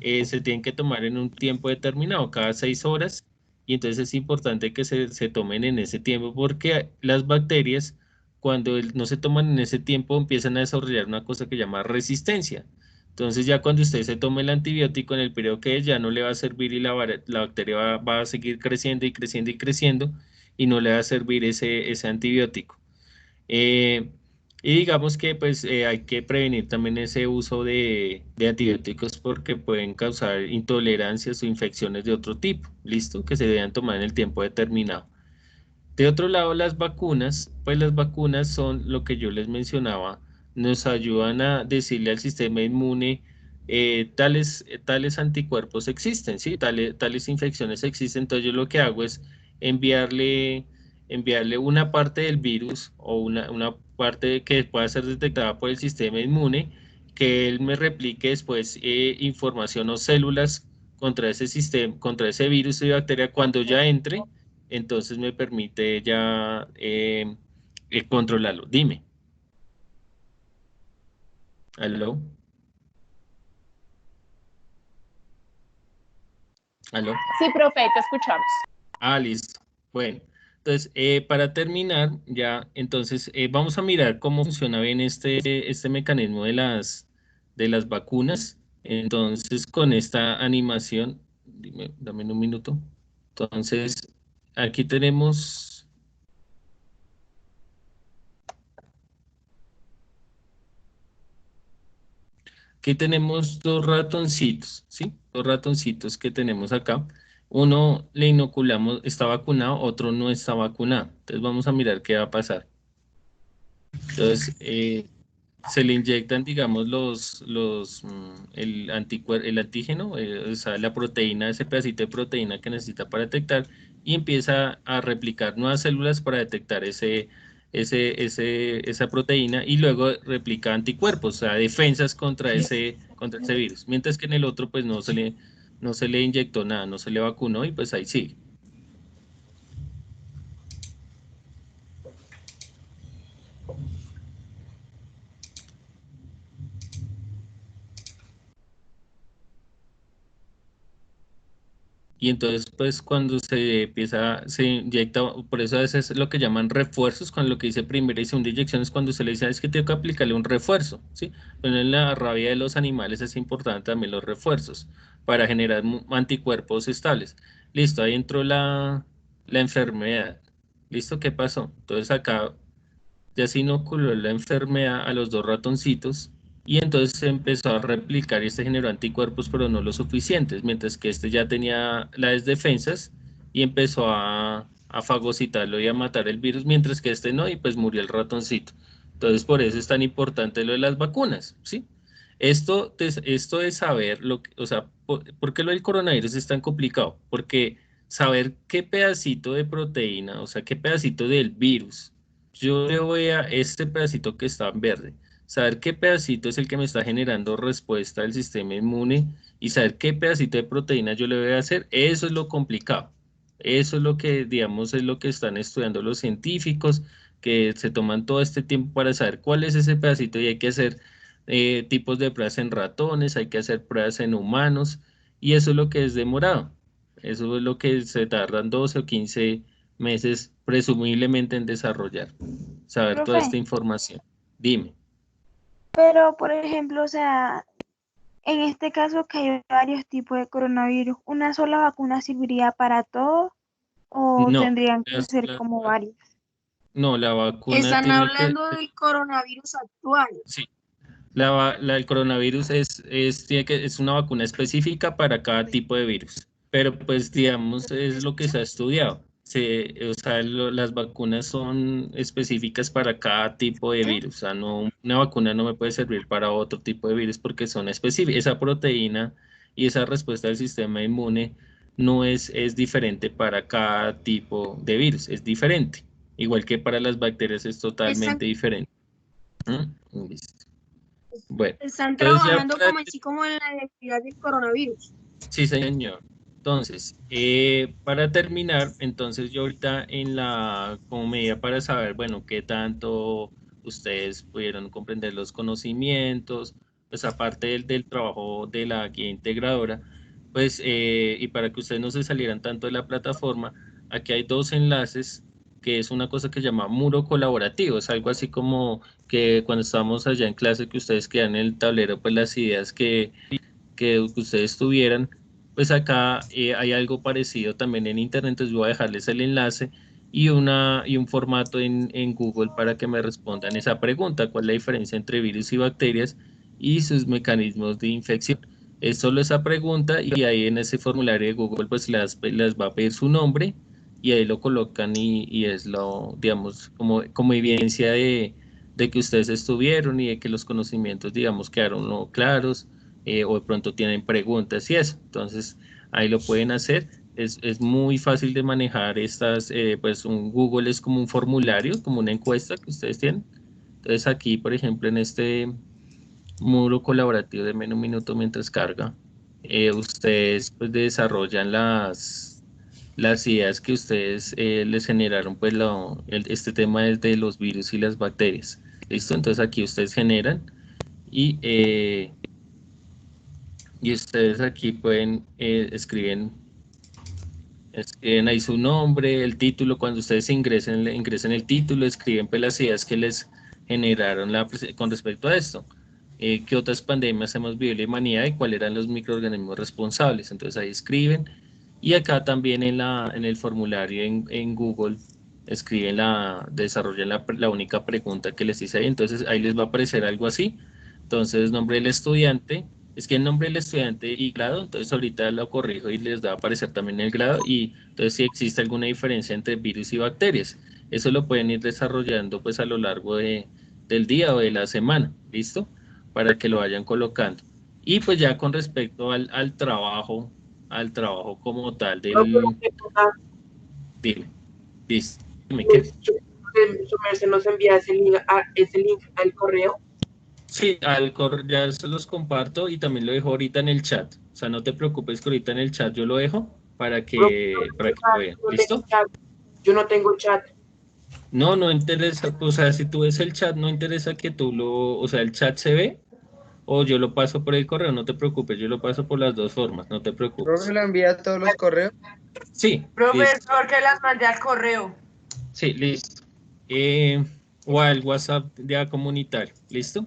se tienen que tomar en un tiempo determinado, cada 6 horas, y entonces es importante que se tomen en ese tiempo, porque las bacterias, cuando no se toman en ese tiempo, empiezan a desarrollar una cosa que se llama resistencia. Entonces ya cuando usted se tome el antibiótico en el periodo que es, ya no le va a servir y la bacteria va a seguir creciendo y creciendo y creciendo y no le va a servir ese antibiótico. Y digamos que pues hay que prevenir también ese uso de antibióticos porque pueden causar intolerancias o infecciones de otro tipo, ¿listo? Que se deben tomar en el tiempo determinado. De otro lado, las vacunas, pues las vacunas son lo que yo les mencionaba, nos ayudan a decirle al sistema inmune tales anticuerpos existen, ¿sí? Tales infecciones existen. Entonces yo lo que hago es enviarle una parte del virus o una parte que pueda ser detectada por el sistema inmune, que él me replique después información o células contra ese sistema, contra ese virus y bacteria cuando ya entre, entonces me permite ya controlarlo. Dime. ¿Aló? ¿Aló? Sí, profe, te escuchamos. Listo. Bueno, entonces, para terminar, ya, entonces, vamos a mirar cómo funciona bien este mecanismo de las vacunas. Entonces, con esta animación, dame un minuto. Entonces, aquí tenemos... Aquí tenemos dos ratoncitos, ¿sí? Dos ratoncitos que tenemos acá. Uno le inoculamos, está vacunado, otro no está vacunado. Entonces vamos a mirar qué va a pasar. Entonces, se le inyectan, digamos, el antígeno, o sea, la proteína, ese pedacito de proteína que necesita para detectar, y empieza a replicar nuevas células para detectar esa proteína, y luego replica anticuerpos, o sea, defensas contra ese virus. Mientras que en el otro, pues no se le inyectó nada, no se le vacunó, y pues ahí sigue. Y entonces, pues cuando se inyecta, por eso a veces es lo que llaman refuerzos, con lo que dice primera y segunda inyección, es cuando se le dice, es que tengo que aplicarle un refuerzo, ¿sí? Pero en la rabia de los animales es importante también los refuerzos para generar anticuerpos estables. Listo, ahí entró la enfermedad. ¿Listo? ¿Qué pasó? Entonces acá ya se inoculó la enfermedad a los 2 ratoncitos y entonces se empezó a replicar y este generó anticuerpos, pero no lo suficientes, mientras que este ya tenía las defensas y empezó a fagocitarlo y a matar el virus, mientras que este no, y pues murió el ratoncito. Entonces, por eso es tan importante lo de las vacunas, ¿sí? Esto de saber, o sea, ¿por qué lo del coronavirus es tan complicado? Porque saber qué pedacito de proteína, o sea, qué pedacito del virus, yo le voy a este pedacito que está en verde, saber qué pedacito es el que me está generando respuesta del sistema inmune y saber qué pedacito de proteína yo le voy a hacer, eso es lo complicado. Eso es lo que, digamos, es lo que están estudiando los científicos, que se toman todo este tiempo para saber cuál es ese pedacito y hay que hacer tipos de pruebas en ratones, hay que hacer pruebas en humanos y eso es lo que es demorado. Eso es lo que se tardan 12 o 15 meses presumiblemente en desarrollar, saber toda esta Profe, información. Dime. pero por ejemplo, o sea, en este caso que hay varios tipos de coronavirus, ¿una sola vacuna serviría para todos o No, tendrían que las- ser la, como varios? no, la vacuna Están tiene que, hablando del coronavirus actual. sí, el coronavirus es una vacuna específica para cada tipo de virus, pero pues digamos es lo que se ha estudiado. O sea, las vacunas son específicas para cada tipo de virus. O sea, no, una vacuna no me puede servir para otro tipo de virus porque son específicas. Esa proteína y esa respuesta del sistema inmune no es diferente para cada tipo de virus, es diferente. Igual que para las bacterias es totalmente Están, diferente. Listo. Bueno, están entonces ya trabajando como así como en la identidad del coronavirus. sí, señor. Entonces, para terminar, entonces yo ahorita como medida para saber, bueno, qué tanto ustedes pudieron comprender los conocimientos, pues aparte del trabajo de la guía integradora, pues, y para que ustedes no se salieran tanto de la plataforma, aquí hay 2 enlaces, que es una cosa que se llama muro colaborativo, es algo así como que cuando estábamos allá en clase, que ustedes quedan en el tablero, pues las ideas que ustedes tuvieran, pues acá hay algo parecido también en internet, entonces voy a dejarles el enlace y un formato en Google para que me respondan esa pregunta, ¿cuál es la diferencia entre virus y bacterias y sus mecanismos de infección? Es solo esa pregunta y ahí en ese formulario de Google pues les va a pedir su nombre y ahí lo colocan y es digamos, como evidencia de que ustedes estuvieron y de que los conocimientos, digamos, quedaron no claros o de pronto tienen preguntas y eso. Entonces, ahí lo pueden hacer. Es muy fácil de manejar estas, pues Google es como un formulario, como una encuesta que ustedes tienen. Entonces, aquí, por ejemplo, en este muro colaborativo de menos un minuto mientras carga, ustedes pues desarrollan las ideas que ustedes les generaron, pues este tema es de los virus y las bacterias. ¿Listo? Entonces aquí ustedes generan y ustedes aquí pueden escriben ahí su nombre, el título, cuando ustedes ingresen el título, escriben pues las ideas que les generaron con respecto a esto. ¿Qué otras pandemias hemos vivido en la humanidad y cuáles eran los microorganismos responsables? Entonces ahí escriben y acá también en el formulario en Google escriben desarrollan la única pregunta que les hice ahí, entonces ahí les va a aparecer algo así. Entonces nombre del estudiante, es que el nombre del estudiante y grado, entonces ahorita lo corrijo y les va a aparecer también el grado y entonces si existe alguna diferencia entre virus y bacterias. Eso lo pueden ir desarrollando pues a lo largo del día o de la semana, ¿listo? Para que lo vayan colocando. Y pues ya con respecto al trabajo como tal dime, listo, dime qué. Su merced nos envía ese link al correo. Sí, ya se los comparto y también lo dejo ahorita en el chat. O sea, no te preocupes que ahorita en el chat yo lo dejo para que lo vean. ¿Listo? Yo no tengo chat. No interesa. O sea, si tú ves el chat, no interesa que o sea, el chat se ve o yo lo paso por el correo, no te preocupes, yo lo paso por las 2 formas, no te preocupes. ¿Profe lo envía a todos los correos? Sí. Profesor, que las mande al correo. Sí, listo. O al WhatsApp ya comunitario, ¿listo?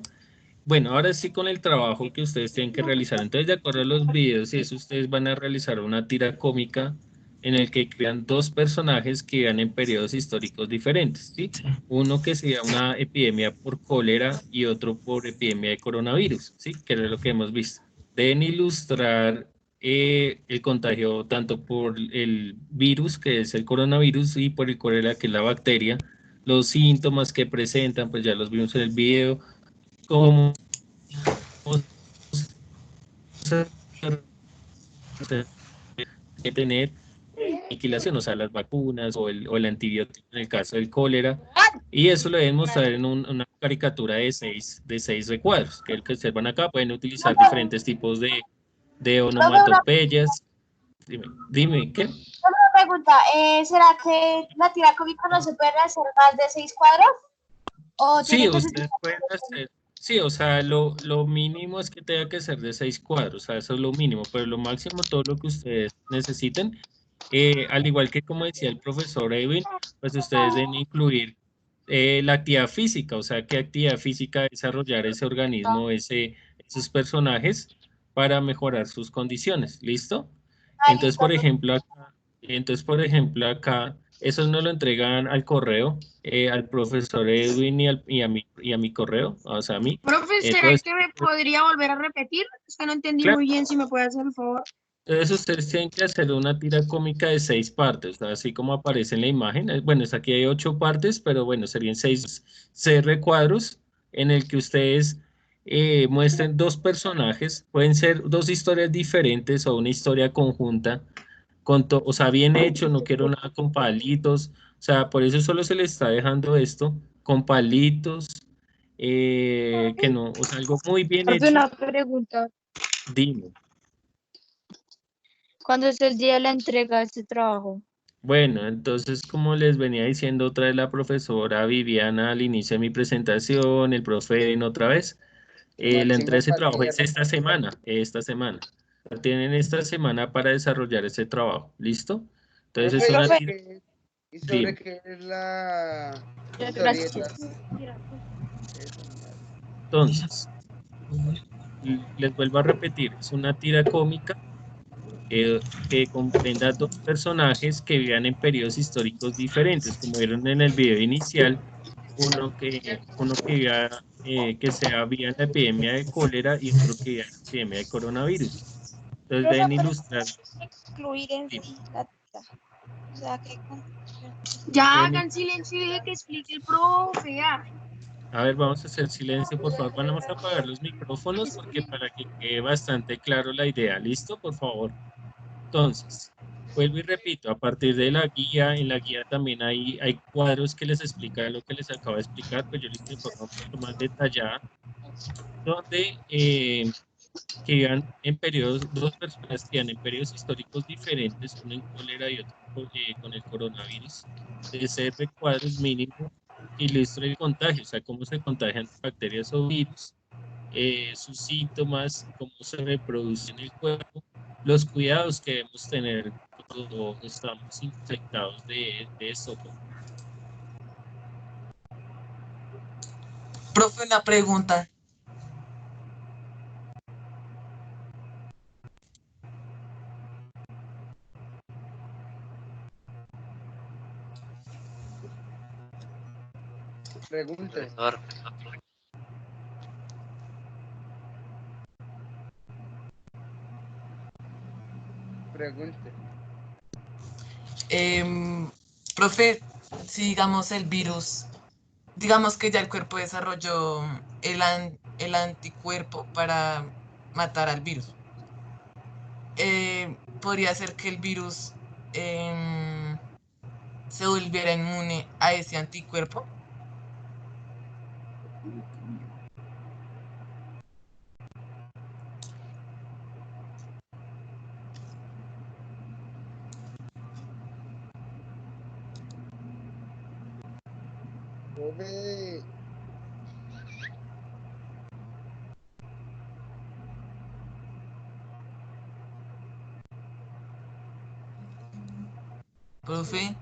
Bueno, ahora sí con el trabajo que ustedes tienen que realizar. Entonces, de acuerdo a los videos y eso, ustedes van a realizar una tira cómica en el que crean dos personajes que vivan en periodos históricos diferentes, ¿sí? Uno que sea una epidemia por cólera y otro por epidemia de coronavirus, ¿sí? Que es lo que hemos visto. Deben ilustrar el contagio tanto por el virus, que es el coronavirus, y por el cólera, que es la bacteria. Los síntomas que presentan, pues ya los vimos en el video, cómo que tener aniquilación, o sea, las vacunas o el antibiótico en el caso del cólera, y eso lo deben mostrar en una caricatura de seis recuadros, que es el que observan acá. Pueden utilizar diferentes tipos de onomatopeyas. Dime, ¿qué? Una pregunta, ¿será que la tira cómica no se puede hacer más de 6 cuadros? ¿O Sí, tiene que ustedes pueden hacer, sí, o sea, lo mínimo es que tenga que ser de 6 cuadros, o sea, eso es lo mínimo, pero lo máximo, todo lo que ustedes necesiten, al igual que como decía el profesor Edwin, pues ustedes deben incluir la actividad física, o sea, qué actividad física desarrollar ese organismo, esos personajes para mejorar sus condiciones, ¿listo? Entonces, por ejemplo, acá, eso no lo entregan al correo, al profesor Edwin y a mi correo, o sea, a mí. Profe, ¿será Entonces, que me podría volver a repetir? Es que no entendí claro, muy bien, si me puede hacer el favor. entonces ustedes tienen que hacer una tira cómica de 6 partes, o sea, así como aparece en la imagen. Bueno, aquí hay 8 partes, pero bueno, serían 6 recuadros en el que ustedes muestren dos personajes. Pueden ser dos historias diferentes o una historia conjunta, o sea, bien hecho, no quiero nada con palitos, o sea, por eso solo se le está dejando esto con palitos, que no, o sea, algo muy bien Profe, hecho. una pregunta. Dime. ¿Cuándo es el día de la entrega de este trabajo? Bueno, entonces, como les venía diciendo otra vez la profesora Viviana al inicio de mi presentación, el profe en otra vez, la entrega de ese trabajo es esta semana. Tienen esta semana para desarrollar ese trabajo, ¿listo? Entonces es una tira. ¿Y sobre qué es la historieta? Entonces, les vuelvo a repetir, es una tira cómica que comprenda dos personajes que vivan en periodos históricos diferentes, como vieron en el video inicial, uno que viva, que sea viva en la epidemia de cólera y otro que viva en la epidemia de coronavirus. Entonces Profe, deben pero ilustrar. incluir en sí la tita. O sea, que Ya deben hagan silencio y deje que explique el profe, ya. A ver, vamos a hacer silencio, por favor. Vamos a apagar los micrófonos porque para que quede bastante claro la idea. ¿Listo? Por favor. Entonces, vuelvo y repito, a partir de la guía, en la guía también hay cuadros que les explican lo que les acabo de explicar, pues yo les de forma un poco más detallada, donde que vivan en periodos, dos personas que vivan en periodos históricos diferentes, uno en cólera y otro con el coronavirus, de ser recuadros mínimos que ilustra el contagio, o sea, cómo se contagian bacterias o virus, sus síntomas, cómo se reproduce en el cuerpo, los cuidados que debemos tener cuando estamos infectados de esto. Profe, una pregunta. Pregunte. Pregunte. Profe, si digamos el virus, digamos que ya el cuerpo desarrolló el anticuerpo para matar al virus, podría ser que el virus se volviera inmune a ese anticuerpo. Profe. Profe.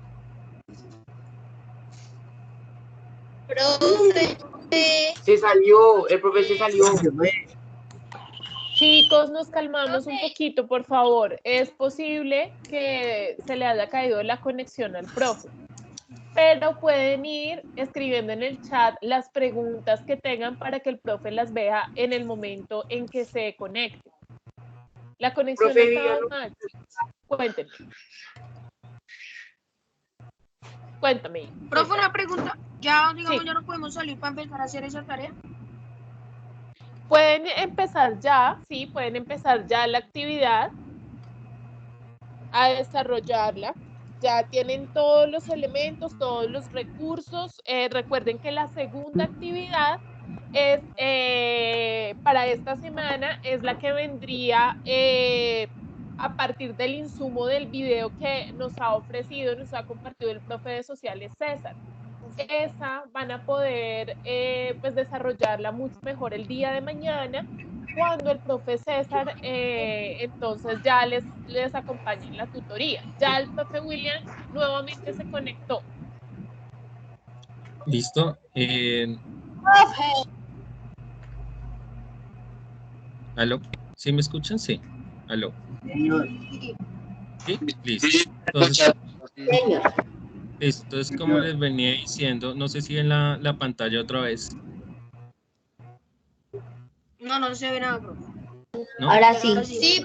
Se salió, el profe se salió. Chicos, nos calmamos un poquito, por favor. Es posible que se le haya caído la conexión al profe, pero pueden ir escribiendo en el chat las preguntas que tengan para que el profe las vea en el momento en que se conecte. La conexión Profe, estaba díganos. mal. Cuéntenme. Cuéntame. Profe, una pregunta. Ya, digamos, Sí. ya no podemos salir para empezar a hacer esa tarea. Pueden empezar ya, sí, pueden empezar ya la actividad a desarrollarla. Ya tienen todos los elementos, todos los recursos. Recuerden que la segunda actividad es para esta semana, es la que vendría a partir del insumo del video que nos ha ofrecido, nos ha compartido el profe de sociales César. Esa van a poder pues desarrollarla mucho mejor el día de mañana, cuando el profe César entonces ya les acompañe en la tutoría. Ya el profe William nuevamente se conectó. Listo. ¿Aló? ¿Sí me escuchan? Sí. ¿Aló? ¿Sí? Listo. Entonces, esto es como les venía diciendo, no sé si en la pantalla otra vez. No se ve nada, profe. ¿No? Ahora sí. Sí, Sí,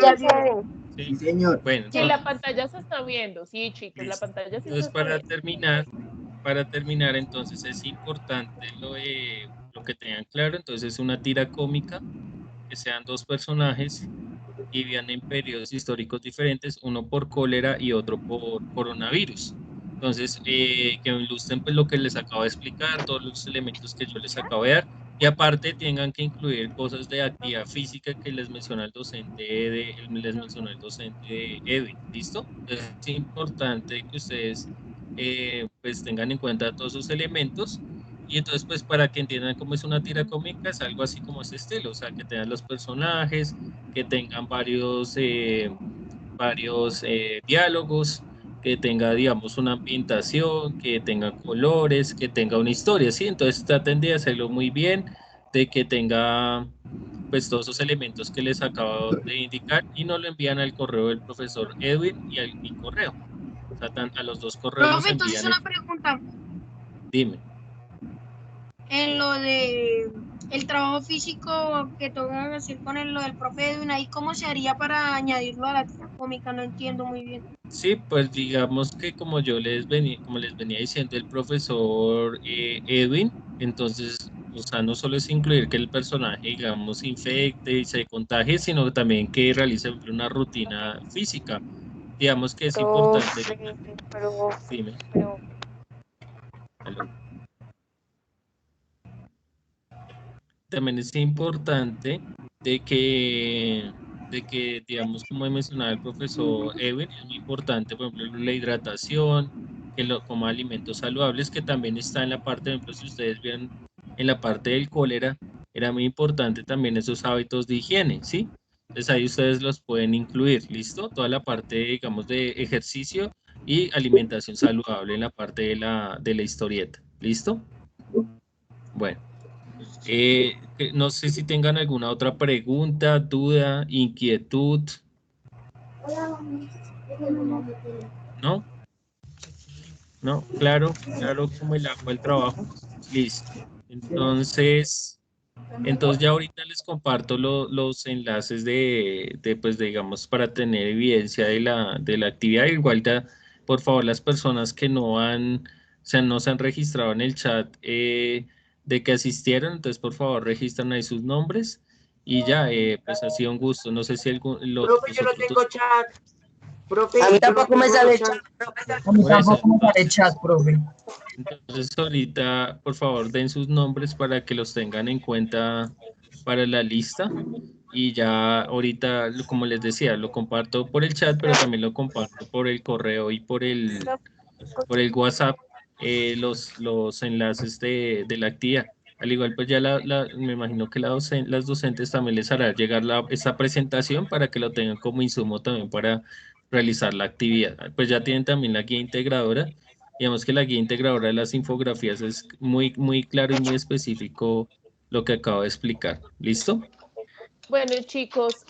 ya se ve. Sí, señor. Bueno, Sí, la pantalla se está viendo, sí, chicos, la pantalla sí se entonces está viendo. para terminar, entonces es importante lo que tengan claro. Entonces es una tira cómica, que sean dos personajes y vivan en periodos históricos diferentes, uno por cólera y otro por coronavirus. Entonces, que ilustren pues lo que les acabo de explicar, todos los elementos que yo les acabo de dar, y aparte tengan que incluir cosas de actividad física que les mencionó el docente Edwin, ¿listo? Entonces, es importante que ustedes pues tengan en cuenta todos esos elementos. Y entonces, pues, para que entiendan cómo es una tira cómica, es algo así como ese estilo, o sea, que tengan los personajes, que tengan varios diálogos, que tenga, digamos, una ambientación, que tenga colores, que tenga una historia, ¿sí? Entonces, traten de hacerlo muy bien, de que tenga, pues, todos esos elementos que les acabo de indicar, y nos lo envían al correo del profesor Edwin y a mi correo. O sea, a los dos correos nos Profe, entonces envían. una pregunta. Dime. En lo de el trabajo físico que tengo que hacer con lo del profe Edwin, ahí cómo se haría para añadirlo a la tira cómica, no entiendo muy bien. Sí, pues digamos que como les venía diciendo el profesor Edwin, entonces, o sea, no solo es incluir que el personaje, digamos, se infecte y se contagie, sino también que realice una rutina física. Digamos que es importante. Dime. Aló. También es importante de que, digamos, como mencionaba el profesor Edwin, es muy importante, por ejemplo, la hidratación, que lo coma alimentos saludables, que también está en la parte, por ejemplo, si ustedes vieron en la parte del cólera, era muy importante también esos hábitos de higiene, ¿sí? Entonces ahí ustedes los pueden incluir, ¿listo? Toda la parte, digamos, de ejercicio y alimentación saludable en la parte de la historieta, ¿listo? Bueno. No sé si tengan alguna otra pregunta, duda, inquietud. ¿No? ¿No? Claro como el agua el trabajo. Listo. Entonces ya ahorita les comparto los enlaces pues digamos, para tener evidencia de la actividad. Igual por favor, las personas que no se han registrado en el chat de que asistieron, entonces por favor registran ahí sus nombres y ya, pues ha sido un gusto. No sé si Profe, yo no tengo chat. Profe, A mí tampoco me sale chat, A mí tampoco me sale chat, profe. Entonces ahorita, por favor, den sus nombres para que los tengan en cuenta para la lista. Y ya ahorita, como les decía, lo comparto por el chat, pero también lo comparto por el correo y por el WhatsApp, los enlaces de la actividad. Al igual, pues ya me imagino que las docentes también les hará llegar esta presentación para que lo tengan como insumo también para realizar la actividad. Pues ya tienen también la guía integradora. Digamos que la guía integradora de las infografías es muy, muy claro y muy específico lo que acabo de explicar. ¿Listo? Bueno, chicos,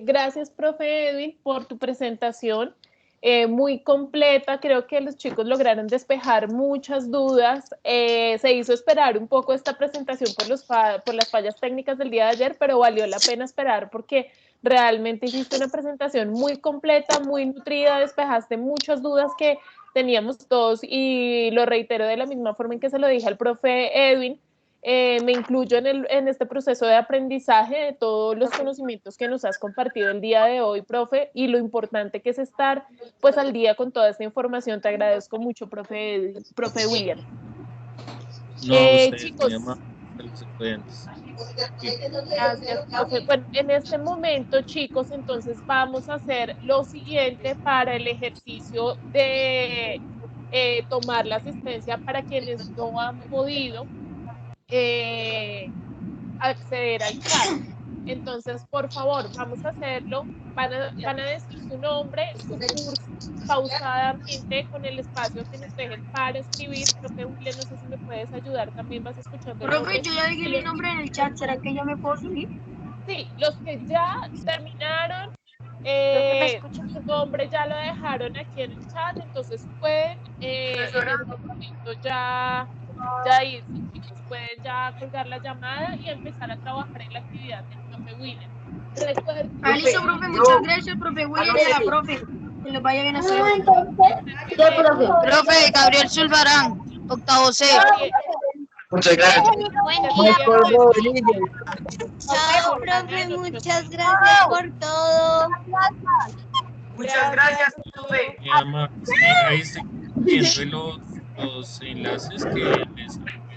gracias, profe Edwin, por tu presentación. Muy completa, creo que los chicos lograron despejar muchas dudas. Se hizo esperar un poco esta presentación por las fallas técnicas del día de ayer, pero valió la pena esperar porque realmente hiciste una presentación muy completa, muy nutrida, despejaste muchas dudas que teníamos todos y lo reitero de la misma forma en que se lo dije al profe Edwin. Me incluyo en este proceso de aprendizaje de todos los conocimientos que nos has compartido el día de hoy, profe, y lo importante que es estar pues al día con toda esta información. Te agradezco mucho, profe William. No, ustedes, chicos, a los estudiantes. Gracias, profe. Bueno, en este momento, chicos, entonces vamos a hacer lo siguiente para el ejercicio de tomar la asistencia para quienes no han podido acceder al chat. Entonces, por favor, vamos a hacerlo. Van a decir su nombre, su curso, pausadamente, con el espacio que nos dejen para escribir. Profe William, no sé si me puedes ayudar, también vas escuchando el Profe, nombre. yo ya dije mi nombre en el chat, ¿será que ya me puedo subir? Sí, los que ya terminaron, su nombre ya lo dejaron aquí en el chat, entonces pueden en este momento ya irse, chicos, pueden ya colgar la llamada y empezar a trabajar en la actividad del profe William. Recuerden, listo, profe, muchas gracias, profe William y a la profe. Que les vaya bien a ustedes. Profe, Gabriel Zulbarán, octavo C. Muchas gracias. Chao, profe, muchas gracias por todo. Muchas gracias, profe. Ahí estoy viendo los enlaces que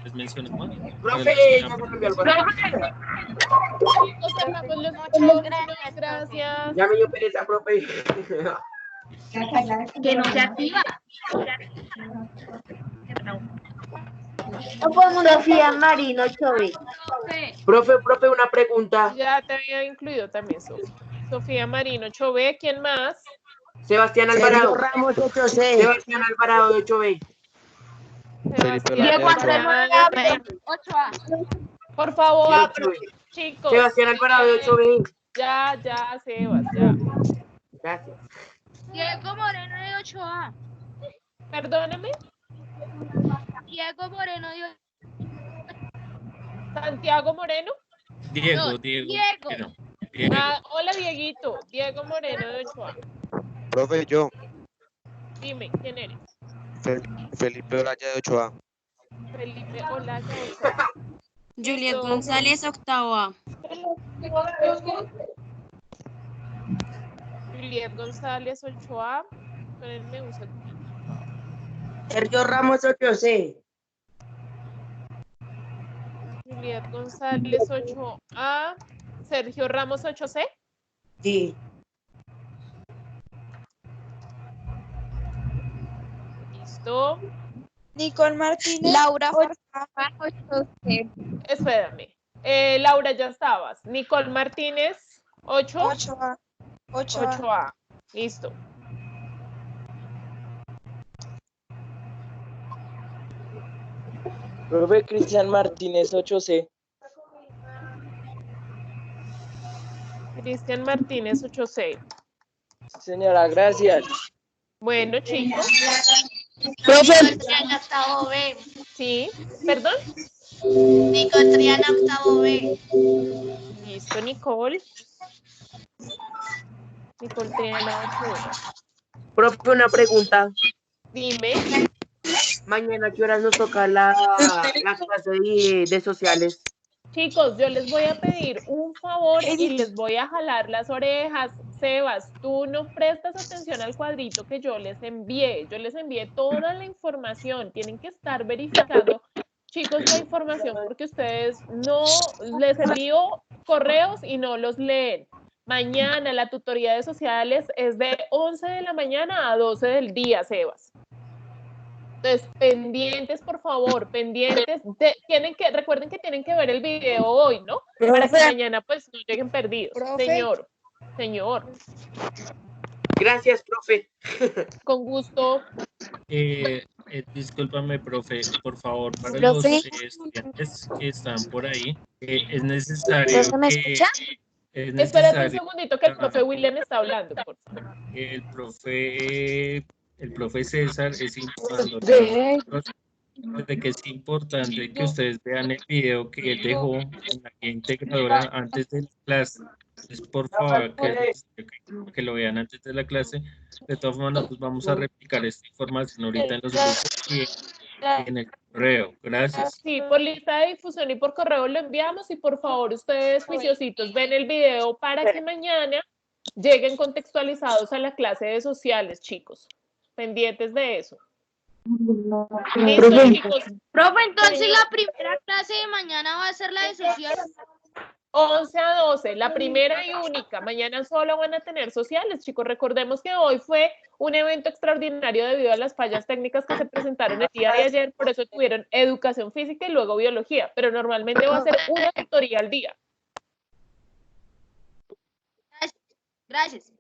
les mencionaba. Profe, chicos, cerramos los muchas gracias. ya me dio pereza, profe. Que no se activa. Sofía Marino Chove. Profe, una pregunta. Ya te había incluido también, Sofía Marino Chove. ¿Quién más? Sebastián Alvarado. Ramos 8C. Sebastián Alvarado de 8B. Diego Antonio 8A. Por favor, chicos. Sebastián Alvarado de 8B. Ya, Sebas, ya. Gracias. Diego Moreno de 8A. Perdóname. Diego Moreno de Santiago Moreno. Diego. Hola, Dieguito. Diego Moreno de 8A. Profe, yo. Dime, ¿quién eres? Felipe Olaya de 8A. Felipe Olaya de 8A. Juliet González, octavo A. Juliet González, 8A. Ponenme un segundo. Sergio Ramos 8C. Juliet González, 8A. Sergio Ramos, 8C. Sí. Listo. Nicole Martínez. Laura Farfán, 8C. Espérame. Laura, ya estabas. Nicole Martínez, 8A. 8A. Listo. Profe Cristian Martínez, 8C. Cristian Martínez, 8C. Señora, gracias. Bueno, chicos. Profe. Triana, octavo B. Sí, perdón. Nicole Triana, octavo B. Listo, Nicole. Nicole Triana, 8B. Profe, una pregunta. Dime. Mañana, ¿a qué horas nos toca la clase de sociales? Chicos, yo les voy a pedir un favor y les voy a jalar las orejas. Sebas, tú no prestas atención al cuadrito que yo les envié. Yo les envié toda la información. Tienen que estar verificando, chicos, la información porque ustedes no les envío correos y no los leen. Mañana la tutoría de sociales es de 11 de la mañana a 12 del día, Sebas. Entonces, pendientes, por favor, pendientes. Recuerden que tienen que ver el video hoy, ¿no? Para que mañana pues no lleguen perdidos. Señor. Gracias, profe. Con gusto. Discúlpame, profe, por favor, para los estudiantes que están por ahí, es necesario ¿Me escucha? Es Espérate un necesario. segundito que el profe William está hablando, por favor. El profe César es importante. De que es importante que ustedes vean el video que él dejó en la guía integradora antes de la clase. Entonces, por favor, que lo vean antes de la clase. De todas formas, nosotros vamos a replicar esta información ahorita en los grupos y en el correo. Gracias. Sí, por lista de difusión y por correo lo enviamos y por favor ustedes juiciositos ven el video para que mañana lleguen contextualizados a la clase de sociales, chicos. Pendientes de eso. Listo, chicos. Profe, entonces la primera clase de mañana va a ser la de sociales. 11 a 12, la primera y única. Mañana solo van a tener sociales, chicos. Recordemos que hoy fue un evento extraordinario debido a las fallas técnicas que se presentaron el día de ayer. Por eso tuvieron educación física y luego biología. Pero normalmente va a ser una tutoría al día. Gracias.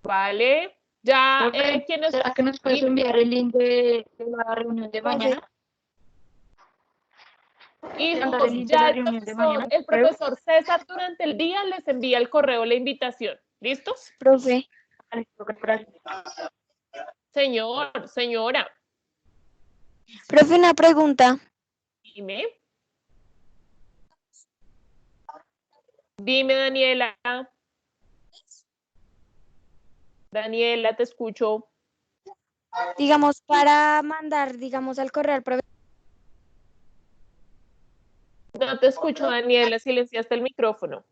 Vale. Ya, ¿quiénes? ¿Será que nos puedes enviar el link de la reunión de mañana? Y Mandar el link de ya la reunión de mañana. el profesor César durante el día les envía el correo la invitación. ¿Listos? Profe. Señora. Profe, una pregunta. Dime. Dime, Daniela. Daniela, te escucho. Digamos, para mandar, digamos, al correo al profesor. No te escucho, Daniela, silenciaste el micrófono.